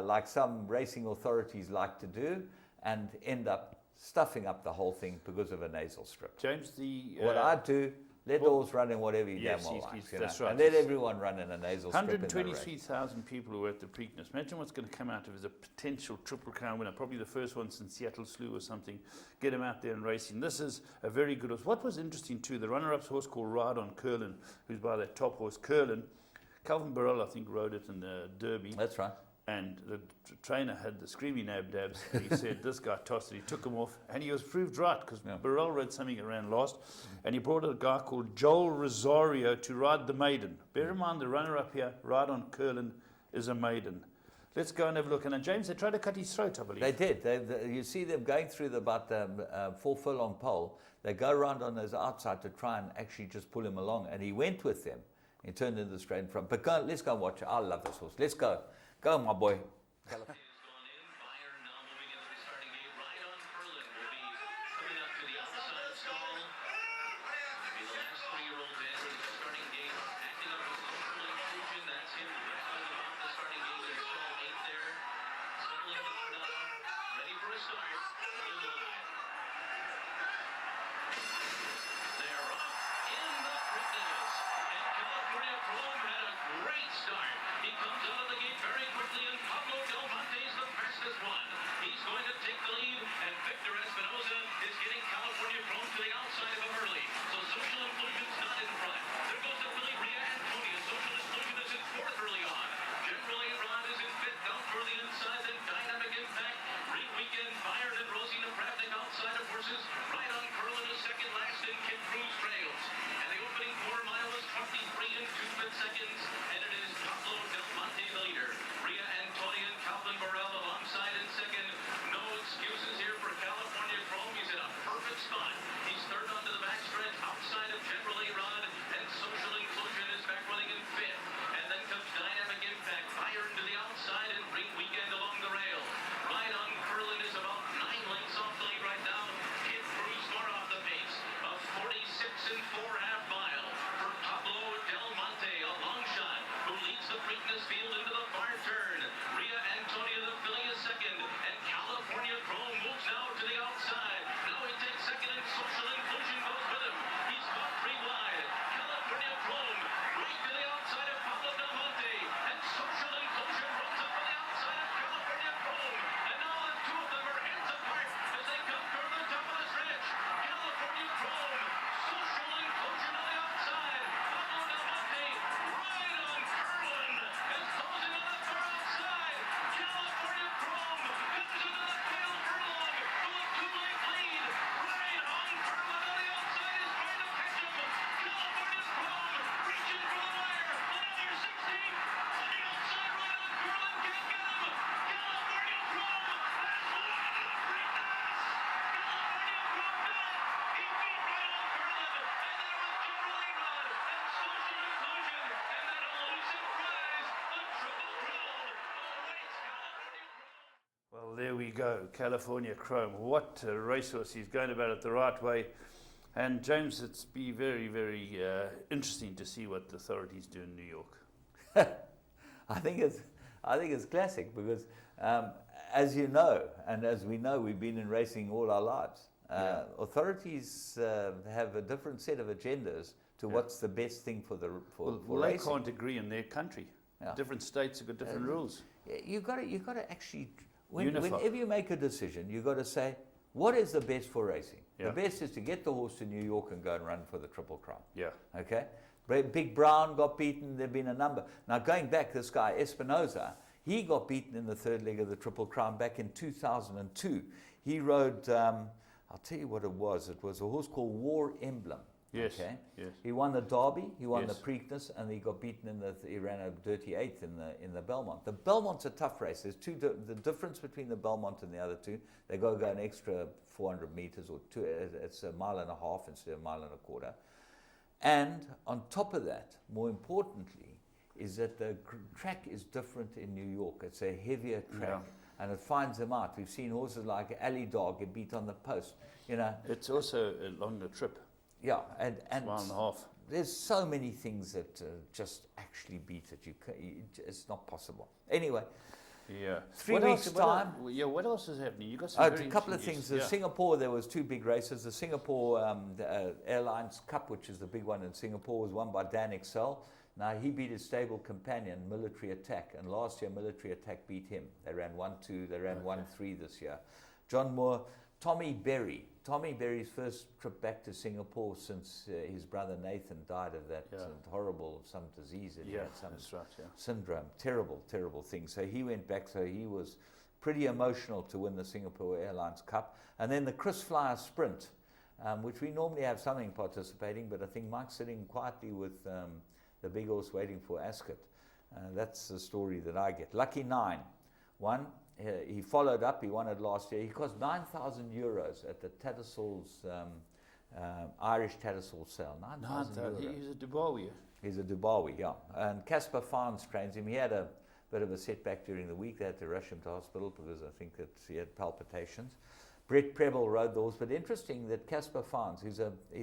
[SPEAKER 1] like some racing authorities like to do and end up stuffing up the whole thing because of a nasal strip?
[SPEAKER 2] James,
[SPEAKER 1] what I do, let the horse run in whatever you
[SPEAKER 2] yes,
[SPEAKER 1] damn well likes.
[SPEAKER 2] that's right.
[SPEAKER 1] And let everyone run in a nasal strip in the race.
[SPEAKER 2] 123,000 people who were at the Preakness. Imagine what's going to come out of as a potential Triple Crown winner, probably the first one since Seattle Slew or something. Get him out there and racing. This is a very good horse. What was interesting too, the runner-up's horse called Ride on Curlin, who's by that top horse, Curlin. Calvin Burrell, I think, rode it in the Derby.
[SPEAKER 1] That's right.
[SPEAKER 2] And the trainer had the screaming abdabs. He said, this guy tossed it. He took him off. And he was proved right because Burrell rode something around last. And he brought a guy called Joel Rosario to ride the maiden. Bear in mind, the runner-up here, Ride on Curlin, is a maiden. Let's go and have a look. And James, they tried to cut his throat, I believe.
[SPEAKER 1] They did. You see them going through about the 4 furlong pole. They go around on his outside to try and actually just pull him along. And he went with them. He turned into the straight in front. But let's go and watch it. I love this horse. Let's go. Go, my boy.
[SPEAKER 6] Is gone in. Byron now moving into the starting gate. Right on Curlin will be
[SPEAKER 2] Well, there we go, California Chrome. What a racehorse. He's going about it the right way. And James, it's be very, very interesting to see what the authorities do in New York.
[SPEAKER 1] I think it's classic because, as you know, and as we know, we've been in racing all our lives. Authorities have a different set of agendas to what's the best thing for
[SPEAKER 2] well,
[SPEAKER 1] racing.
[SPEAKER 2] They can't agree in their country. Different states have got different rules.
[SPEAKER 1] You've got to actually,
[SPEAKER 2] Unify.
[SPEAKER 1] whenever you make a decision, you've got to say, what is the best for racing? The best is to get the horse to New York and go and run for the Triple Crown.
[SPEAKER 2] Yeah.
[SPEAKER 1] Okay? Big Brown got beaten. There have been a number. Now, going back, this guy, Espinoza, he got beaten in the third leg of the Triple Crown back in 2002. He rode, I'll tell you what it was. It was a horse called War Emblem.
[SPEAKER 2] Yes.
[SPEAKER 1] Okay?
[SPEAKER 2] Yes.
[SPEAKER 1] He won the Derby, he won
[SPEAKER 2] Yes.
[SPEAKER 1] the Preakness, and he got beaten he ran a dirty eighth in the Belmont. The Belmont's a tough race. There's the difference between the Belmont and the other two. They got to go an extra 400 meters or two. It's a mile and a half instead of a mile and a quarter. And on top of that, more importantly, is that the track is different in New York. It's a heavier track, and it finds them out. We've seen horses like Ali Dog get beat on the post. You know,
[SPEAKER 2] it's also a longer trip.
[SPEAKER 1] Yeah, and
[SPEAKER 2] mile and a half.
[SPEAKER 1] There's so many things that just actually beat it. It's not possible. Anyway,
[SPEAKER 2] yeah,
[SPEAKER 1] 3 weeks time.
[SPEAKER 2] What else is happening? You got some
[SPEAKER 1] A couple of things. Singapore, there was 2 big races. The Singapore Airlines Cup, which is the big one in Singapore, was won by Dan Excel. Now he beat his stable companion, Military Attack, and last year Military Attack beat him. They ran 1-2. They ran 1-3 this year. John Moore, Tommy Berry's first trip back to Singapore since his brother Nathan died of that horrible, some disease that he had, some syndrome, terrible thing. So he went back, so he was pretty emotional to win the Singapore Airlines Cup. And then the Chris Flyer Sprint, which we normally have something participating, but I think Mike's sitting quietly with the big horse waiting for Ascot. That's the story that I get. Lucky 9 won. He followed up. He won it last year. He cost €9,000 at the Tattersalls, Irish Tattersall sale. 9,000 euros.
[SPEAKER 2] He's a Dubawi.
[SPEAKER 1] He's a Dubawi, yeah. And Casper Farnes trains him. He had a bit of a setback during the week. They had to rush him to hospital because I think that he had palpitations. Brett Preble rode the horse. But interesting that Casper Farnes, he's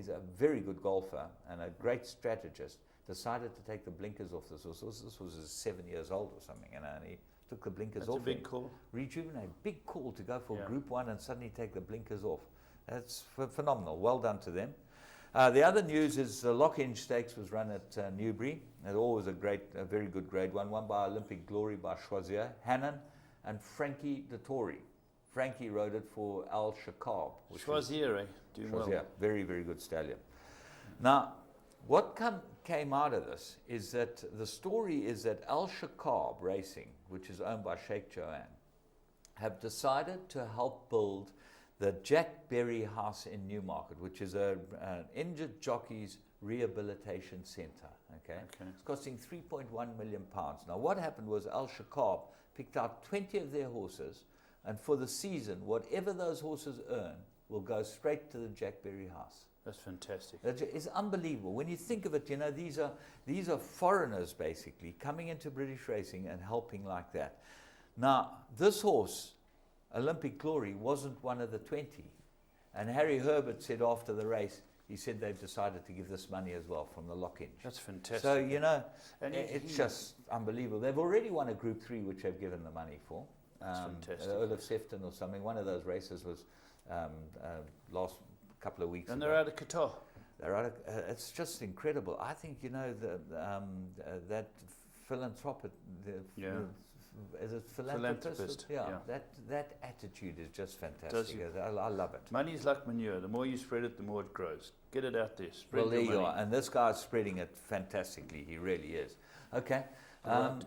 [SPEAKER 1] a very good golfer and a great strategist, decided to take the blinkers off this horse. This was 7 years old or something, and he took the blinkers off.
[SPEAKER 2] That's a big call.
[SPEAKER 1] Rejuvenate. Big call to go for Group 1 and suddenly take the blinkers off. That's phenomenal. Well done to them. The other news is the Lock-In Stakes was run at Newbury. It always a very good grade one. Won by Olympic Glory by Choisier, Hannon, and Frankie Dettori. Frankie rode it for Al Shakab.
[SPEAKER 2] Choisier, doing well.
[SPEAKER 1] Very, very good stallion. Now, what came out of this is that the story is that Al Shakab Racing, which is owned by Sheikh Joanne, have decided to help build the Jack Berry House in Newmarket, which is an injured jockeys rehabilitation centre. Okay? It's costing £3.1 million. Now, what happened was Al Shakab picked out 20 of their horses, and for the season, whatever those horses earn will go straight to the Jack Berry House.
[SPEAKER 2] That's fantastic.
[SPEAKER 1] It's unbelievable. When you think of it, you know, these are foreigners basically coming into British racing and helping like that. Now, this horse, Olympic Glory, wasn't one of the 20. And Harry Herbert said after the race, he said they've decided to give this money as well from the lock-in.
[SPEAKER 2] That's fantastic.
[SPEAKER 1] So, you know, and it's just unbelievable. They've already won a Group 3, which they've given the money for.
[SPEAKER 2] That's fantastic.
[SPEAKER 1] Earl of Sefton or something. One of those races was last couple of weeks
[SPEAKER 2] and
[SPEAKER 1] ago.
[SPEAKER 2] they're out of Qatar.
[SPEAKER 1] They're out of, it's just incredible. I think, you know, that philanthropist, is it philanthropist? Yeah. That attitude is just fantastic. I love it.
[SPEAKER 2] Money's like manure. The more you spread it, the more it grows. Get it out there. Spread
[SPEAKER 1] there you are. And this guy's spreading it fantastically. He really is. Okay.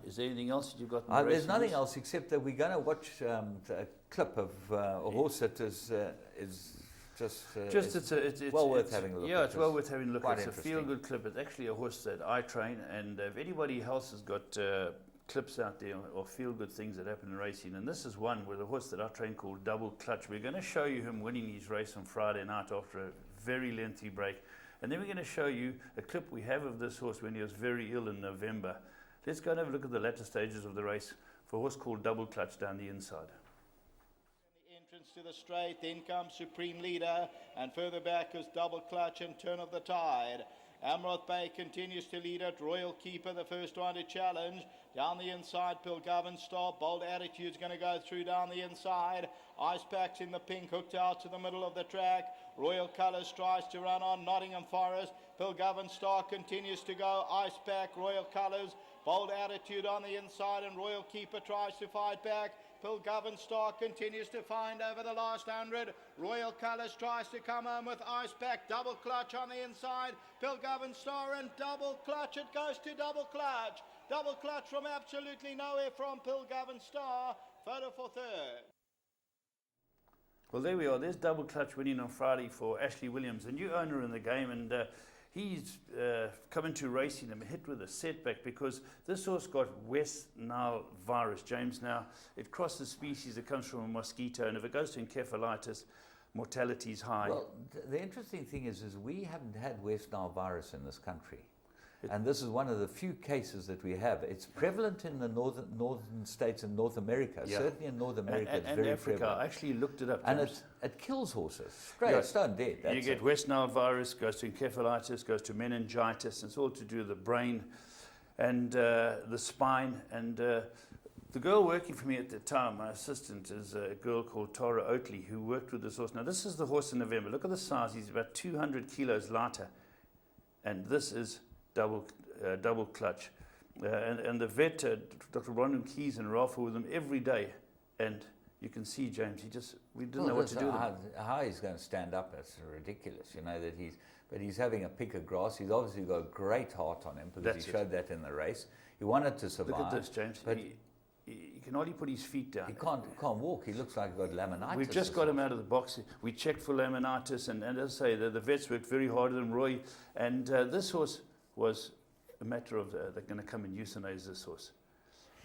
[SPEAKER 2] Is there anything else that you've got?
[SPEAKER 1] There's nothing else except that we're going to watch a clip of a horse that is it's well worth having a look at.
[SPEAKER 2] Yeah, it's well worth having a look at. It's a feel-good clip. It's actually a horse that I train, and if anybody else has got clips out there or feel-good things that happen in racing, and this is one with a horse that I train called Double Clutch. We're going to show you him winning his race on Friday night after a very lengthy break, and then we're going to show you a clip we have of this horse when he was very ill in November. Let's go and have a look at the latter stages of the race for a horse called Double Clutch down the inside.
[SPEAKER 4] to the straight, then comes Supreme Leader, and further back is Double Clutch and Turn of the Tide. Amroth Bay continues to lead it. Royal Keeper, the first one to challenge. Down the inside, Pilgovin Star. Bold Attitude's going to go through down the inside. Ice Packs in the pink, hooked out to the middle of the track. Royal Colours tries to run on. Nottingham Forest. Pilgovin Star continues to go. Ice Pack, Royal Colours. Bold Attitude on the inside, and Royal Keeper tries to fight back. Pilgovin Star continues to find over the last 100. Royal Colours tries to come home with Ice Pack. Double Clutch on the inside. Pilgovin Star and Double Clutch. It goes to Double Clutch. Double Clutch from absolutely nowhere from Pilgovin Star. Photo for third.
[SPEAKER 2] Well, there we are. There's Double Clutch winning on Friday for Ashley Williams, a new owner in the game, and he's coming to racing and hit with a setback because this horse got West Nile virus, James. Now, it crosses species. It comes from a mosquito, and if it goes to encephalitis, mortality is high.
[SPEAKER 1] Well, the interesting thing is we haven't had West Nile virus in this country. And this is one of the few cases that we have. It's prevalent in the northern states in North America.
[SPEAKER 2] Yeah.
[SPEAKER 1] Certainly in North America,
[SPEAKER 2] and
[SPEAKER 1] it's very
[SPEAKER 2] Africa.
[SPEAKER 1] prevalent.
[SPEAKER 2] I actually looked it up,
[SPEAKER 1] And
[SPEAKER 2] James.
[SPEAKER 1] it kills horses. Straight, stone dead.
[SPEAKER 2] You get West Nile virus, goes to encephalitis, goes to meningitis. It's all to do with the brain and the spine. And the girl working for me at the time, my assistant, is a girl called Tara Oatley, who worked with this horse. Now, this is the horse in November. Look at the size. He's about 200 kilos lighter. And this is double clutch. And the vet, Dr. Brandon Keys and Ralph, were with him every day. And you can see, James, we didn't know what to do with him.
[SPEAKER 1] How he's going to stand up, it's ridiculous, you know, but he's having a pick of grass. He's obviously got a great heart on him because he showed that in the race. He wanted to survive.
[SPEAKER 2] Look at this, James.
[SPEAKER 1] But
[SPEAKER 2] he can hardly put his feet down.
[SPEAKER 1] He can't walk. He looks like he's got laminitis.
[SPEAKER 2] We've just got him out of the box. We checked for laminitis, and as I say, the vets worked very hard on him, Roy. And this horse was a matter of they're going to come and euthanize this horse.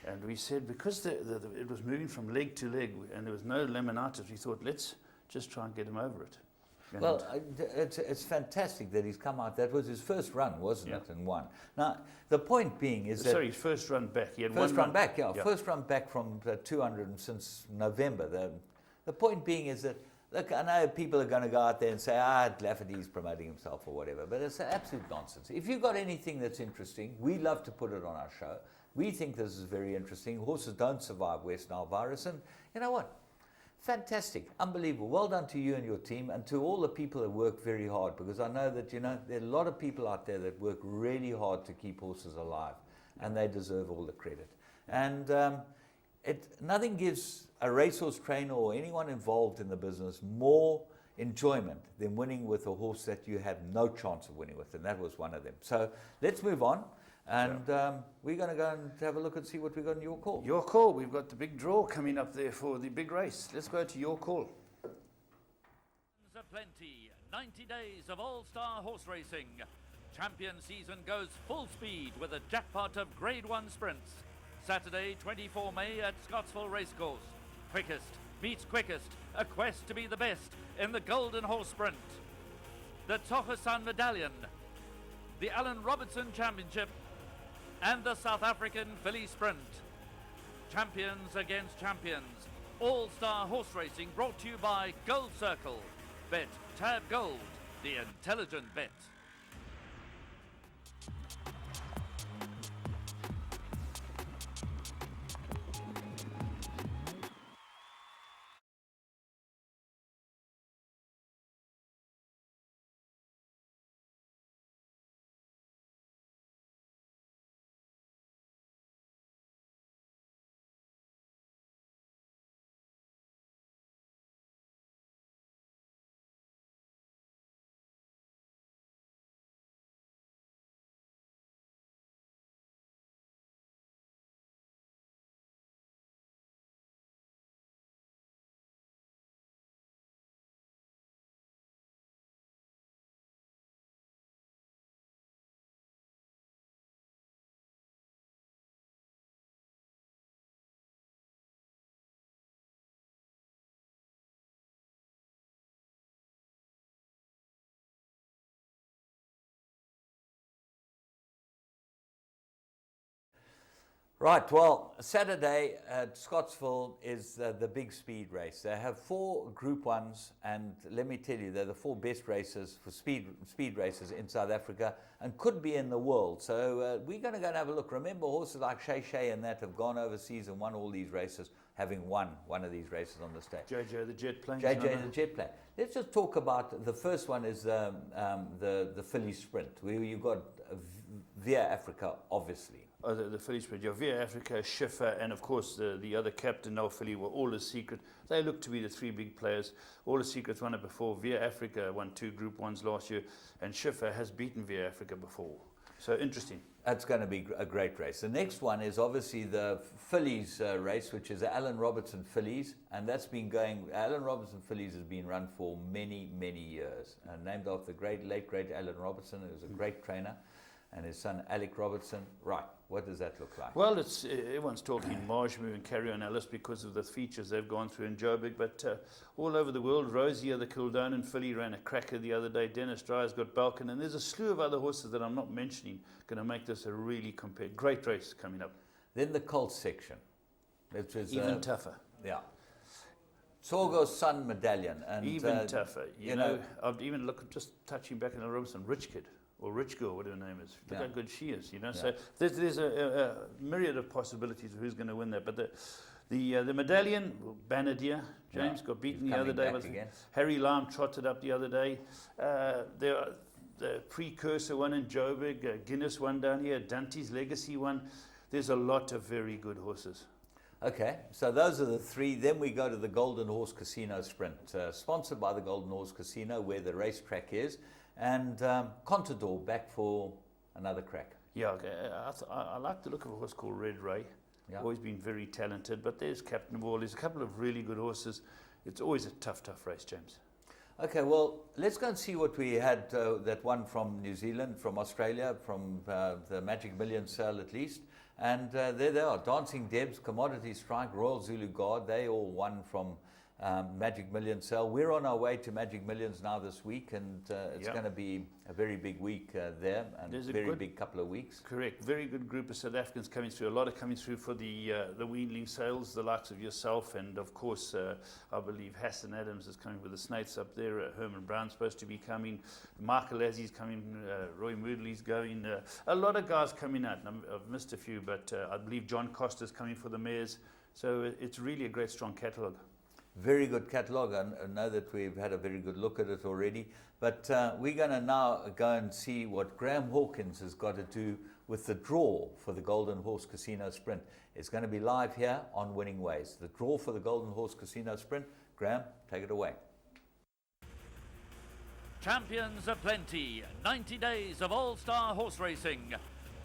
[SPEAKER 2] And we said, because it was moving from leg to leg and there was no laminitis, we thought, let's just try and get him over it. And
[SPEAKER 1] well, it's fantastic that he's come out. That was his first run, wasn't it, and won. Now, the point being is that...
[SPEAKER 2] Sorry, his first run back. He had
[SPEAKER 1] first
[SPEAKER 2] one
[SPEAKER 1] run back, first run back from 200 since November. The point being is that, look, I know people are going to go out there and say, Lafferty's promoting himself or whatever, but it's absolute nonsense. If you've got anything that's interesting, we love to put it on our show. We think this is very interesting. Horses don't survive West Nile virus, and you know what? Fantastic, unbelievable. Well done to you and your team, and to all the people that work very hard, because I know that, you know, there are a lot of people out there that work really hard to keep horses alive, and they deserve all the credit. And nothing gives a racehorse trainer or anyone involved in the business more enjoyment than winning with a horse that you have no chance of winning with, and that was one of them. So let's move on, and we're going to go and have a look and see what we got in Your Call.
[SPEAKER 2] Your Call. We've got the big draw coming up there for the big race. Let's go to Your Call.
[SPEAKER 6] Plenty. 90 days of all-star horse racing. Champion season goes full speed with a jackpot of Grade 1 sprints. Saturday, 24 May at Scottsville Racecourse. Quickest meets quickest. A quest to be the best in the Golden Horse Sprint. The Tochasan Medallion. The Alan Robertson Championship. And the South African Filly Sprint. Champions against champions. All-star horse racing brought to you by Gold Circle. Bet Tab Gold, the intelligent bet.
[SPEAKER 1] Right, well, Saturday at Scottsville is the big speed race. They have 4 Group 1s, and let me tell you, they're the 4 best races for speed races in South Africa and could be in the world. So we're going to go and have a look. Remember, horses like Shay and that have gone overseas and won all these races, having won one of these races on the stage.
[SPEAKER 2] JJ the Jet Plane.
[SPEAKER 1] JJ the Jet Plane. Let's just talk about the first one is the filly sprint, where you've got Via Africa, obviously.
[SPEAKER 2] Oh, the filly sprint. Yeah, Via Africa, Schiffer, and of course the other captain, No Filly, were All The Secret. They look to be the 3 big players. All The Secret's won it before. Via Africa won 2 Group 1s last year, and Schiffer has beaten Via Africa before. So interesting.
[SPEAKER 1] That's going to be a great race. The next one is obviously the Fillies race, which is the Alan Robertson Fillies, and that's been going. Alan Robertson Fillies has been run for many, many years, named after the late great Alan Robertson, who was a great trainer, and his son Alec Robertson. Right, what does that look like?
[SPEAKER 2] Well, it's everyone's talking Marshmoo and Carry On Alice because of the features they've gone through in Joburg, but all over the world, Rosie, the Kildonan filly, ran a cracker the other day. Dennis Dreyer's got Balkan, and there's a slew of other horses that I'm not mentioning going to make this a really great race coming up.
[SPEAKER 1] Then the Colts section, which is
[SPEAKER 2] even tougher.
[SPEAKER 1] Yeah. Sorgo's Sun Medallion, and
[SPEAKER 2] even tougher. You know, I've even looked, just touching back in the Robinson, Rich Kid. Or Rich Girl, whatever her name is. Look how good she is, you know. Yeah. So there's a myriad of possibilities of who's going to win that. But the medallion, Banadier, James got beaten the other day. Harry Lam trotted up the other day. The precursor one in Joburg, Guinness one down here, Dante's Legacy one. There's a lot of very good horses. Okay, so those are the 3. Then we go to the Golden Horse Casino Sprint, sponsored by the Golden Horse Casino, where the racetrack is. And Contador back for another crack. Yeah, okay. I like the look of a horse called Red Ray. Yeah. Always been very talented, but there's Captain Wall. There's a couple of really good horses. It's always a tough race, James. Okay, well, let's go and see what we had, that one from New Zealand, from Australia, from the Magic Million sale at least. And there they are, Dancing Debs, Commodity Strike, Royal Zulu Guard. They all won from Magic Million sale. We're on our way to Magic Millions now this week, and it's going to be a very big week there, and a very big couple of weeks. Correct. Very good group of South Africans coming through. A lot of coming through for the weanling sales, the likes of yourself, and of course, I believe Hassan Adams is coming with the Snates up there. Herman Brown's supposed to be coming. Michael Lazzie's coming. Roy Moodley's going. A lot of guys coming out. I've missed a few, but I believe John Costa's coming for the mares. So it's really a great, strong catalogue. Very good catalogue. I know that we've had a very good look at it already, but we're going to now go and see what Graham Hawkins has got to do with the draw for the Golden Horse Casino Sprint. It's going to be live here on Winning Ways. The draw for the Golden Horse Casino Sprint. Graham, take it away.
[SPEAKER 6] Champions aplenty, 90 days of all-star horse racing.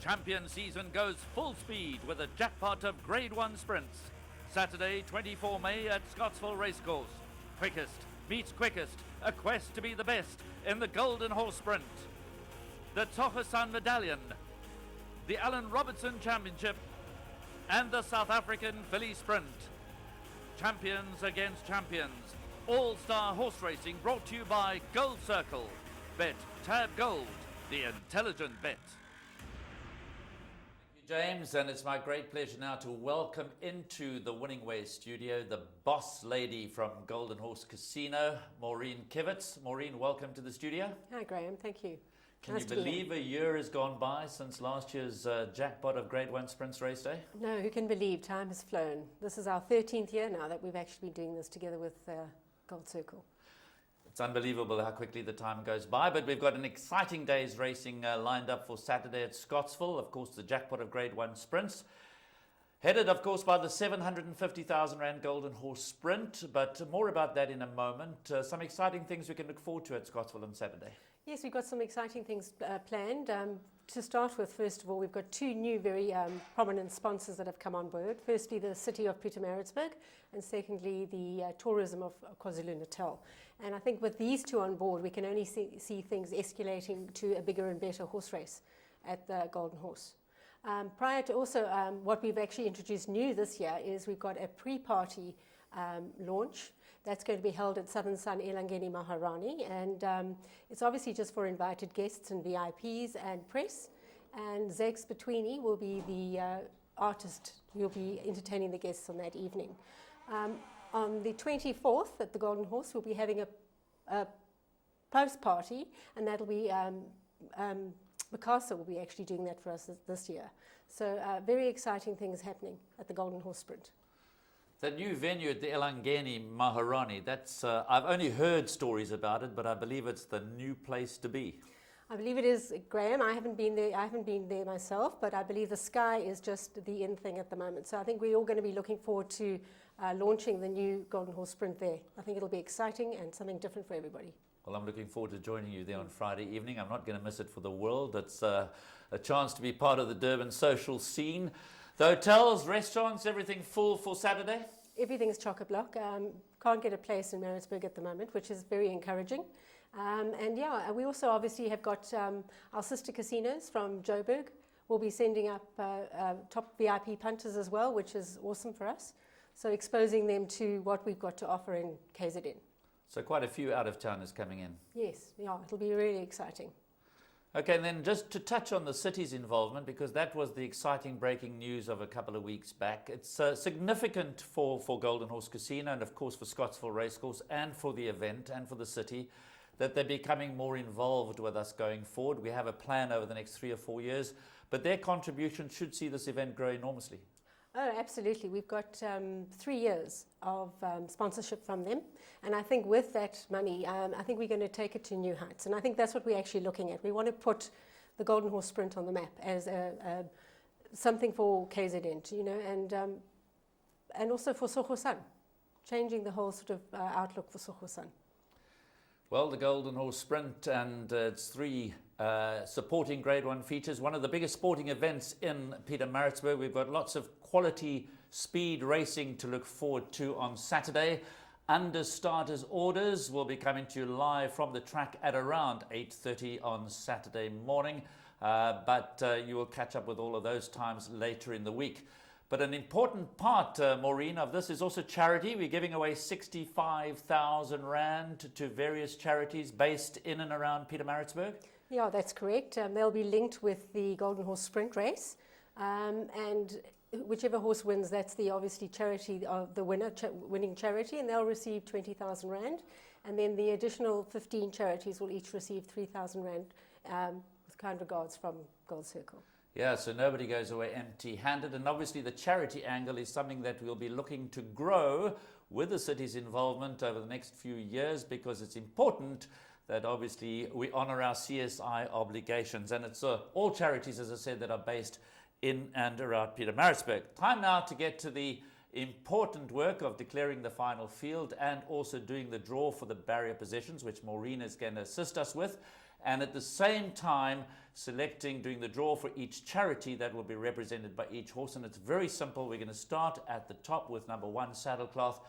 [SPEAKER 6] Champion season goes full speed with a jackpot of Grade 1 sprints. Saturday, 24 May at Scottsville Racecourse. Quickest meets quickest, a quest to be the best in the Golden Horse Sprint. The Tochasan Medallion, the Alan Robertson Championship, and the South African Filly Sprint. Champions against champions. All-star horse racing brought to you by Gold Circle. Bet Tab Gold, the intelligent bet.
[SPEAKER 7] James, and it's my great pleasure now to welcome into the Winning Ways studio the boss lady from Golden Horse Casino, Maureen Kivitz. Maureen, welcome to the studio.
[SPEAKER 8] Hi Graham, thank you.
[SPEAKER 7] Can you believe a year has gone by since last year's jackpot of Grade 1 Sprints race day?
[SPEAKER 8] No, who can believe time has flown. This is our 13th year now that we've actually been doing this together with Gold Circle.
[SPEAKER 7] It's unbelievable how quickly the time goes by, but we've got an exciting day's racing lined up for Saturday at Scottsville. Of course, the jackpot of Grade 1 Sprints. Headed, of course, by the 750,000 Rand Golden Horse Sprint, but more about that in a moment. Some exciting things we can look forward to at Scottsville on Saturday. Yes,
[SPEAKER 8] we've got some exciting things planned. To start with, first of all, we've got 2 new very prominent sponsors that have come on board. Firstly, the City of Pietermaritzburg, and secondly, the tourism of KwaZulu-Natal. And I think with these 2 on board, we can only see things escalating to a bigger and better horse race at the Golden Horse. Prior to also, what we've actually introduced new this year is we've got a pre-party launch that's going to be held at Southern Sun Elangeni Maharani, and it's obviously just for invited guests and VIPs and press. And Zex Betweeny will be the artist who will be entertaining the guests on that evening. On the 24th at the Golden Horse, we'll be having a post party, and that'll be Mikasa will be actually doing that for us this year. So very exciting things happening at the Golden Horse Sprint.
[SPEAKER 7] The new venue at the Elangeni Maharani, that's, I've only heard stories about it, but I believe it's the new place to be.
[SPEAKER 8] I believe it is, Graham. I haven't been there myself, but I believe the sky is just the in thing at the moment. So I think we're all going to be looking forward to launching the new Golden Horse Sprint there. I think it'll be exciting and something different for everybody.
[SPEAKER 7] Well, I'm looking forward to joining you there on Friday evening. I'm not going to miss it for the world. It's a chance to be part of the Durban social scene. The hotels, restaurants, everything full for Saturday?
[SPEAKER 8] Everything's chock-a-block. Can't get a place in Maritzburg at the moment, which is very encouraging. And yeah, we also obviously have got our sister casinos from Joburg. We'll be sending up top VIP punters as well, which is awesome for us. So exposing them to what we've got to offer in KZN.
[SPEAKER 7] So quite a few out-of-towners coming in.
[SPEAKER 8] Yes, yeah, it'll be really exciting.
[SPEAKER 7] Okay, and then just to touch on the city's involvement, because that was the exciting breaking news of a couple of weeks back. It's significant for Golden Horse Casino and, of course, for Scottsville Racecourse and for the event and for the city, that they're becoming more involved with us going forward. We have a plan over the next 3 or 4 years, but their contribution should see this event grow enormously.
[SPEAKER 8] Oh, absolutely. We've got 3 years of sponsorship from them. And I think with that money, I think we're going to take it to new heights. And I think that's what we're actually looking at. We want to put the Golden Horse Sprint on the map as something for KZN, you know, and also for Sohosan, changing the whole sort of outlook for Sohosan.
[SPEAKER 7] Well, the Golden Horse Sprint and its 3 supporting Grade 1 features, one of the biggest sporting events in Pietermaritzburg. We've got lots of quality speed racing to look forward to on Saturday. Under starters orders will be coming to you live from the track at around 8:30 on Saturday morning, but you will catch up with all of those times later in the week. But an important part, Maureen, of this is also charity. We're giving away 65,000 Rand to various charities based in and around Pietermaritzburg.
[SPEAKER 8] Yeah, that's correct. They'll be linked with the Golden Horse Sprint race. And whichever horse wins, that's the obviously charity of the winning charity, and they'll receive 20,000 Rand. And then the additional 15 charities will each receive 3,000 Rand with kind regards from Gold Circle.
[SPEAKER 7] Yeah, so nobody goes away empty-handed. And obviously the charity angle is something that we'll be looking to grow with the city's involvement over the next few years, because it's important that obviously we honour our CSI obligations. And it's all charities, as I said, that are based in and around Pietermaritzburg. Time now to get to the important work of declaring the final field and also doing the draw for the barrier positions, which Maureen is going to assist us with. And at the same time, doing the draw for each charity that will be represented by each horse. And it's very simple. We're going to start at the top with number 1, Saddlecloth,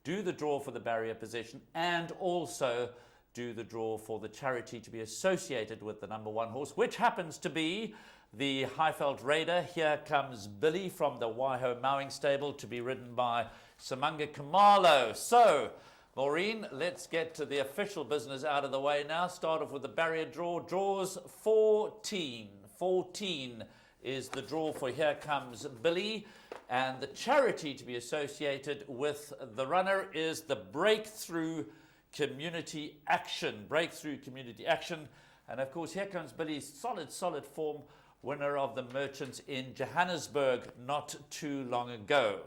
[SPEAKER 7] do the draw for the barrier position, and also do the draw for the charity to be associated with the number 1 horse, which happens to be the Highveld Raider. Here comes Billy from the Waiho Mowing Stable, to be ridden by Samanga Kamalo. So, Maureen, let's get to the official business out of the way now. Start off with the barrier draw. Draws 14. 14 is the draw for Here Comes Billy. And the charity to be associated with the runner is the Breakthrough Community Action. Breakthrough Community Action. And of course, Here Comes Billy, solid form, winner of the Merchants in Johannesburg not too long ago.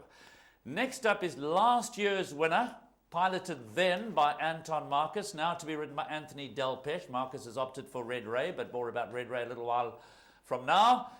[SPEAKER 7] Next up is last year's winner, piloted then by Anton Marcus, now to be ridden by Anthony Delpeche. Marcus has opted for Red Ray, but more about Red Ray a little while from now.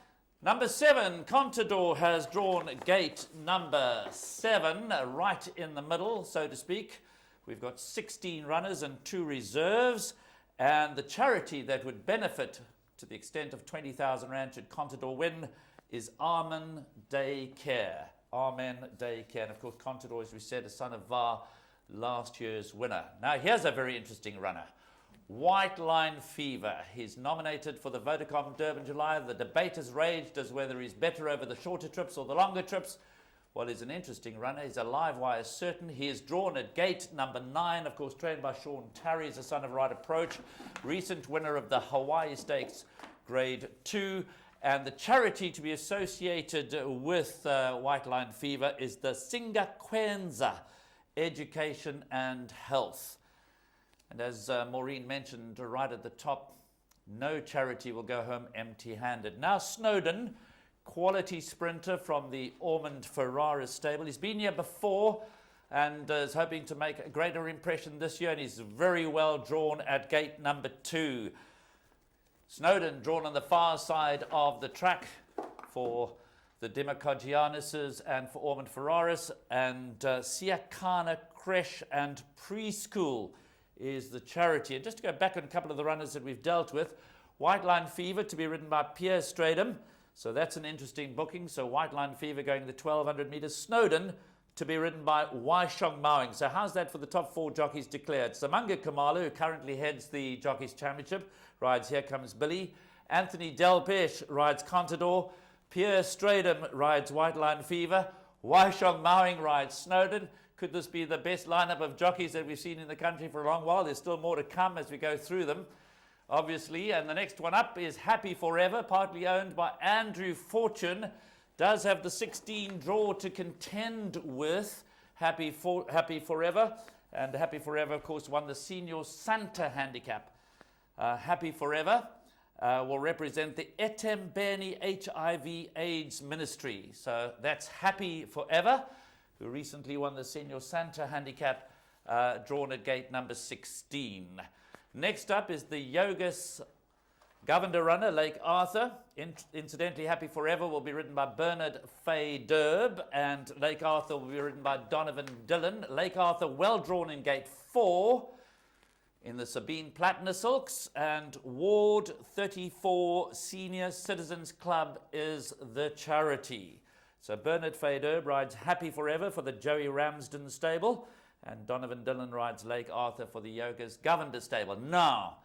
[SPEAKER 7] Number 7, Contador, has drawn gate number 7, right in the middle, so to speak. We've got 16 runners and 2 reserves, and the charity that would benefit to the extent of 20,000 Rand should Contador win is Amen Day Care. Amen Day Care. And of course, Contador, as we said, a son of VAR, last year's winner. Now, here's a very interesting runner. White Line Fever. He's nominated for the Vodacom Durban July. The debate has raged as whether he's better over the shorter trips or the longer trips. Well, he's an interesting runner. He's a live wire certain. He is drawn at gate number 9, of course, trained by Sean Tarry. He's a son of Right Approach, recent winner of the Hawaii Stakes Grade 2. And the charity to be associated with White Line Fever is the Singakwenza Education and Health. And as Maureen mentioned right at the top, no charity will go home empty-handed. Now Snowden, quality sprinter from the Ormond Ferrara stable. He's been here before and is hoping to make a greater impression this year, and he's very well drawn at gate number 2. Snowden drawn on the far side of the track for the Demacogianuses and for Ormond Ferraris, and Siakana Creche and Preschool is the charity. And just to go back on a couple of the runners that we've dealt with, White Line Fever to be ridden by Pierre Stradum, so that's an interesting booking. So White Line Fever going the 1200 metres. Snowden to be ridden by Waishong Mawing. So how's that for the top 4 jockeys declared? Samanga Kamala, who currently heads the Jockeys Championship, rides Here Comes Billy. Anthony Delpeche rides Contador. Pierre Stradum rides White Line Fever. Waishong Mawing rides Snowden. Could this be the best lineup of jockeys that we've seen in the country for a long while? There's still more to come as we go through them, obviously. And the next one up is Happy Forever, partly owned by Andrew Fortune. Does have the 16 draw to contend with Happy Forever. And Happy Forever, of course, won the Senior Santa handicap. Happy Forever will represent the Etembeni HIV AIDS Ministry. So that's Happy Forever, who recently won the Senior Santa handicap, drawn at gate number 16. Next up is the Yogas Governor runner, Lake Arthur. Incidentally, Happy Forever will be ridden by Bernard Fay Derb, and Lake Arthur will be ridden by Donovan Dillon. Lake Arthur well drawn in gate 4 in the Sabine Platinum Silks, and Ward 34 Senior Citizens Club is the charity. So Bernard Fay Derb rides Happy Forever for the Joey Ramsden stable, and Donovan Dillon rides Lake Arthur for the Yogas Governor stable. Now,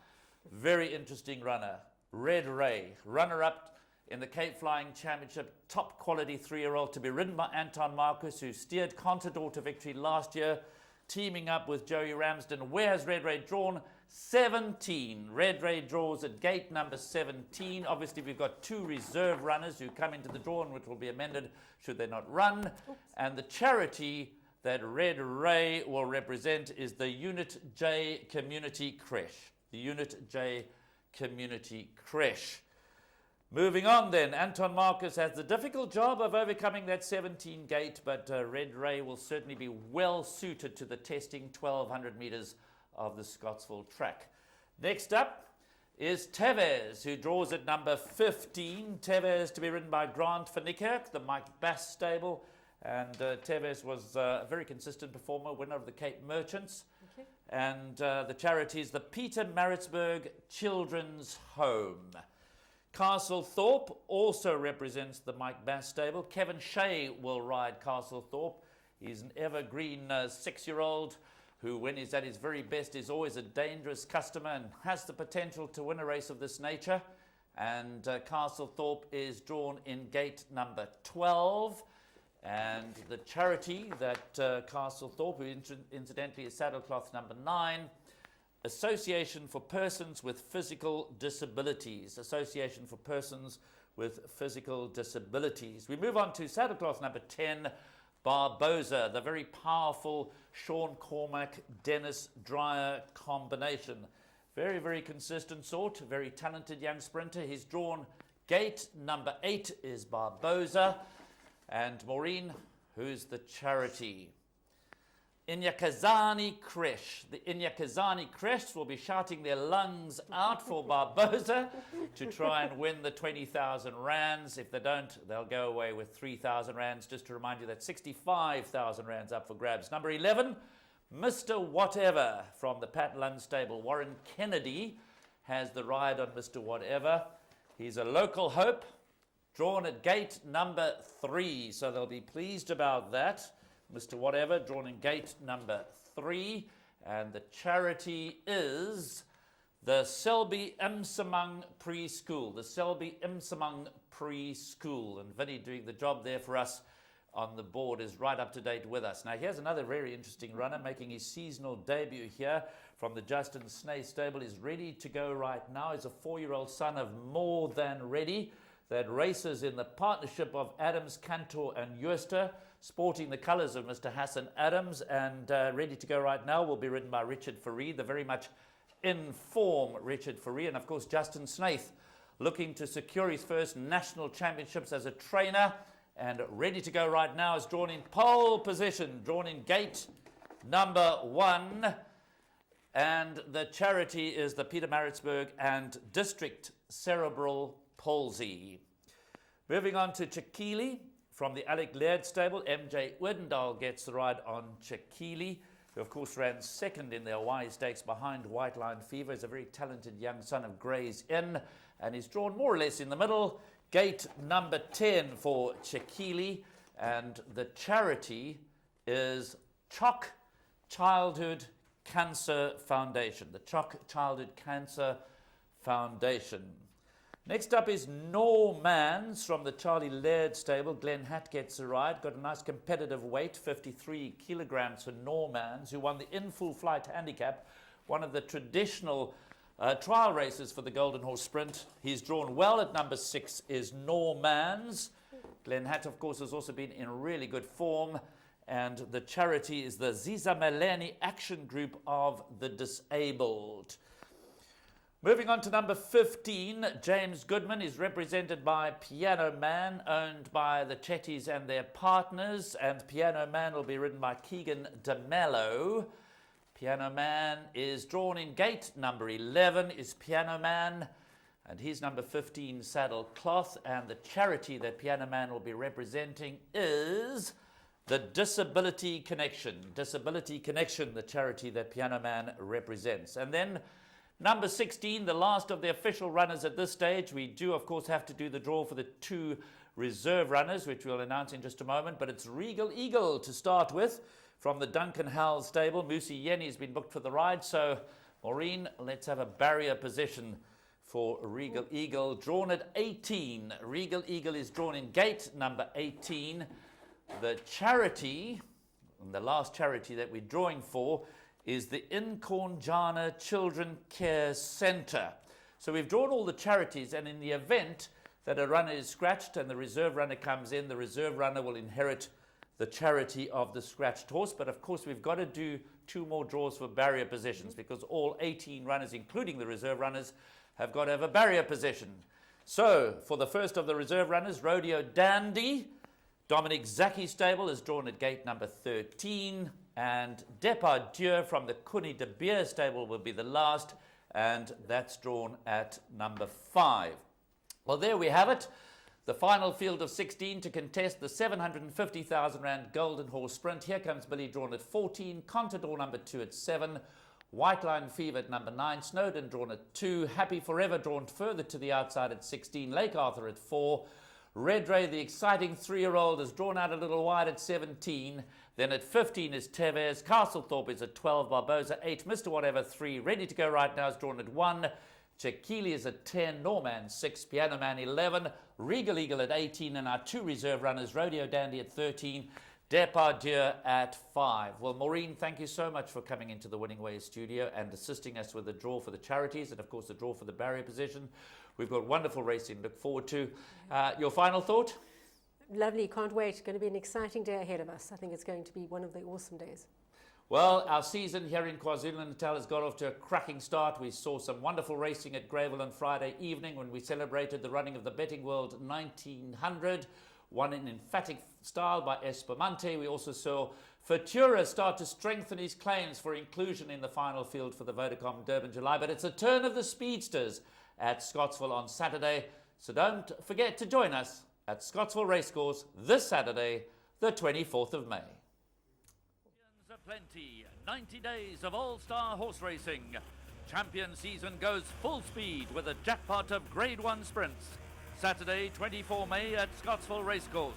[SPEAKER 7] very interesting runner, Red Ray, runner-up in the Cape Flying Championship, top quality 3-year-old to be ridden by Anton Marcus, who steered Contador to victory last year, teaming up with Joey Ramsden. Where has Red Ray drawn? 17. Red Ray draws at gate number 17. Obviously, we've got 2 reserve runners who come into the draw, and which will be amended should they not run. And the charity that Red Ray will represent is the Unit J Community Creche. The Unit J Community Creche. Moving on then, Anton Marcus has the difficult job of overcoming that 17 gate, but Red Ray will certainly be well suited to the testing 1200 metres of the Scottsville track. Next up is Tevez, who draws at number 15. Tevez to be ridden by Grant van Niekerk, the Mike Bass stable, and Tevez was a very consistent performer, winner of the Cape Merchants. Okay. And the charity is the Peter Maritzburg Children's Home. Castlethorpe also represents the Mike Bass stable. Kevin Shea will ride Castlethorpe. He's an evergreen 6-year-old who, when he's at his very best, is always a dangerous customer and has the potential to win a race of this nature. And Castlethorpe is drawn in gate number 12. And the charity that Castlethorpe, who incidentally is saddlecloth number 9, Association for Persons with Physical Disabilities. Association for Persons with Physical Disabilities. We move on to saddlecloth number 10, Barboza, the very powerful Sean Cormack, Dennis Dreyer combination. Very, very consistent sort, very talented young sprinter. He's drawn gate number 8 is Barboza. And Maureen, who's the charity? Inyakazani Creche. The Inyakazani Creche will be shouting their lungs out for Barboza to try and win the 20,000 rands. If they don't, they'll go away with 3,000 rands. Just to remind you that 65,000 rands up for grabs. Number 11, Mr. Whatever from the Pat Lund stable. Warren Kennedy has the ride on Mr. Whatever. He's a local hope, drawn at gate number 3, so they'll be pleased about that. Mr. Whatever, drawn in gate number 3, and the charity is the Selby Imsamang Preschool. The Selby Imsamang Preschool, and Vinny doing the job there for us on the board is right up to date with us. Now here's another very interesting runner making his seasonal debut here from the Justin Snay stable. Is ready to go right now. He's a 4-year-old son of More Than Ready. that races in the partnership of Adams, Cantor and Ewerster, sporting the colours of Mr. Hassan Adams, and ready to go right now will be ridden by Richard Farid, the very much in form Richard Farid, and of course Justin Snaith, looking to secure his first national championships as a trainer, and ready to go right now is drawn in pole position, drawn in gate number 1, and the charity is the Pietermaritzburg and District Cerebral Palsy. Moving on to Chakili from the Alec Laird stable, MJ Odendaal gets the ride on Chakili, who of course ran second in the Hawaii Stakes behind White Line Fever. Is a very talented young son of Gray's Inn, and he's drawn more or less in the middle. Gate number 10 for Chakili, and the charity is Chock Childhood Cancer Foundation, the Chock Childhood Cancer Foundation. Next up is Normans from the Charlie Laird stable. Glenn Hatt gets a ride. Got a nice competitive weight, 53 kilograms for Normans, who won the In Full Flight Handicap, one of the traditional trial races for the Golden Horse Sprint. He's drawn well at number 6 is Normans. Glenn Hatt, of course, has also been in really good form. And the charity is the Ziza Melani Action Group of the Disabled. Moving on to number 15, James Goodman is represented by Piano Man, owned by the Chetties and their partners, and Piano Man will be ridden by Keegan DeMello. Piano Man is drawn in gate number 11 is Piano Man, and he's number 15 Saddle Cloth, and the charity that Piano Man will be representing is the Disability Connection. Disability Connection, the charity that Piano Man represents. And then number 16, the last of the official runners at this stage. We do, of course, have to do the draw for the 2 reserve runners, which we'll announce in just a moment. But it's Regal Eagle to start with from the Duncan Howell stable. Musi Yenny has been booked for the ride. So, Maureen, let's have a barrier position for Regal Eagle. Drawn at 18. Regal Eagle is drawn in gate number 18. The charity, and the last charity that we're drawing for, is the Incornjana Children Care Centre. So we've drawn all the charities, and in the event that a runner is scratched and the reserve runner comes in, the reserve runner will inherit the charity of the scratched horse. But of course we've got to do 2 more draws for barrier positions, because all 18 runners, including the reserve runners, have got to have a barrier position. So for the first of the reserve runners, Rodeo Dandy, Dominic Zaki stable is drawn at gate number 13, and Depardieu from the Kuni de Beer stable will be the last, and that's drawn at number 5. Well, there we have it. The final field of 16 to contest the 750,000 Rand Golden Horse Sprint. Here comes Billy, drawn at 14, Contador number 2 at 7, White Line Fever at number 9, Snowden drawn at 2, Happy Forever drawn further to the outside at 16, Lake Arthur at 4, Red Ray, the exciting 3-year-old, is drawn out a little wide at 17. Then at 15 is Tevez. Castlethorpe is at 12. Barbosa 8. Mr. Whatever 3. Ready to go right now is drawn at 1. Chakili is at 10. Norman 6. Piano Man 11. Regal Eagle at 18. And our 2 reserve runners, Rodeo Dandy at 13. Depardieu at 5. Well, Maureen, thank you so much for coming into the Winning Ways studio and assisting us with the draw for the charities and, of course, the draw for the barrier position. We've got wonderful racing to look forward to. Your final thought?
[SPEAKER 8] Lovely, can't wait. Going to be an exciting day ahead of us. I think it's going to be one of the awesome days.
[SPEAKER 7] Well, our season here in KwaZulu-Natal has got off to a cracking start. We saw some wonderful racing at Greyville on Friday evening when we celebrated the running of the Betting World 1900, won in emphatic style by Espumante. We also saw Futura start to strengthen his claims for inclusion in the final field for the Vodacom Durban July. But it's a turn of the speedsters at Scottsville on Saturday. So don't forget to join us at Scottsville Racecourse this Saturday, the 24th of May.
[SPEAKER 6] Plenty, 90 days of all-star horse racing. Champion season goes full speed with a jackpot of Grade 1 sprints. Saturday, 24 May at Scottsville Racecourse.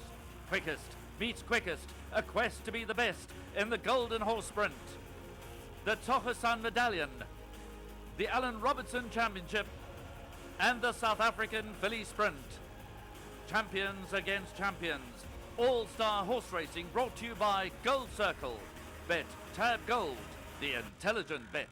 [SPEAKER 6] Quickest meets quickest, a quest to be the best in the Golden Horse Sprint. The Tochasan Medallion, the Alan Robertson Championship, and the South African Filly Sprint. Champions against champions. All-star horse racing brought to you by Gold Circle. Bet Tab Gold, the intelligent bet.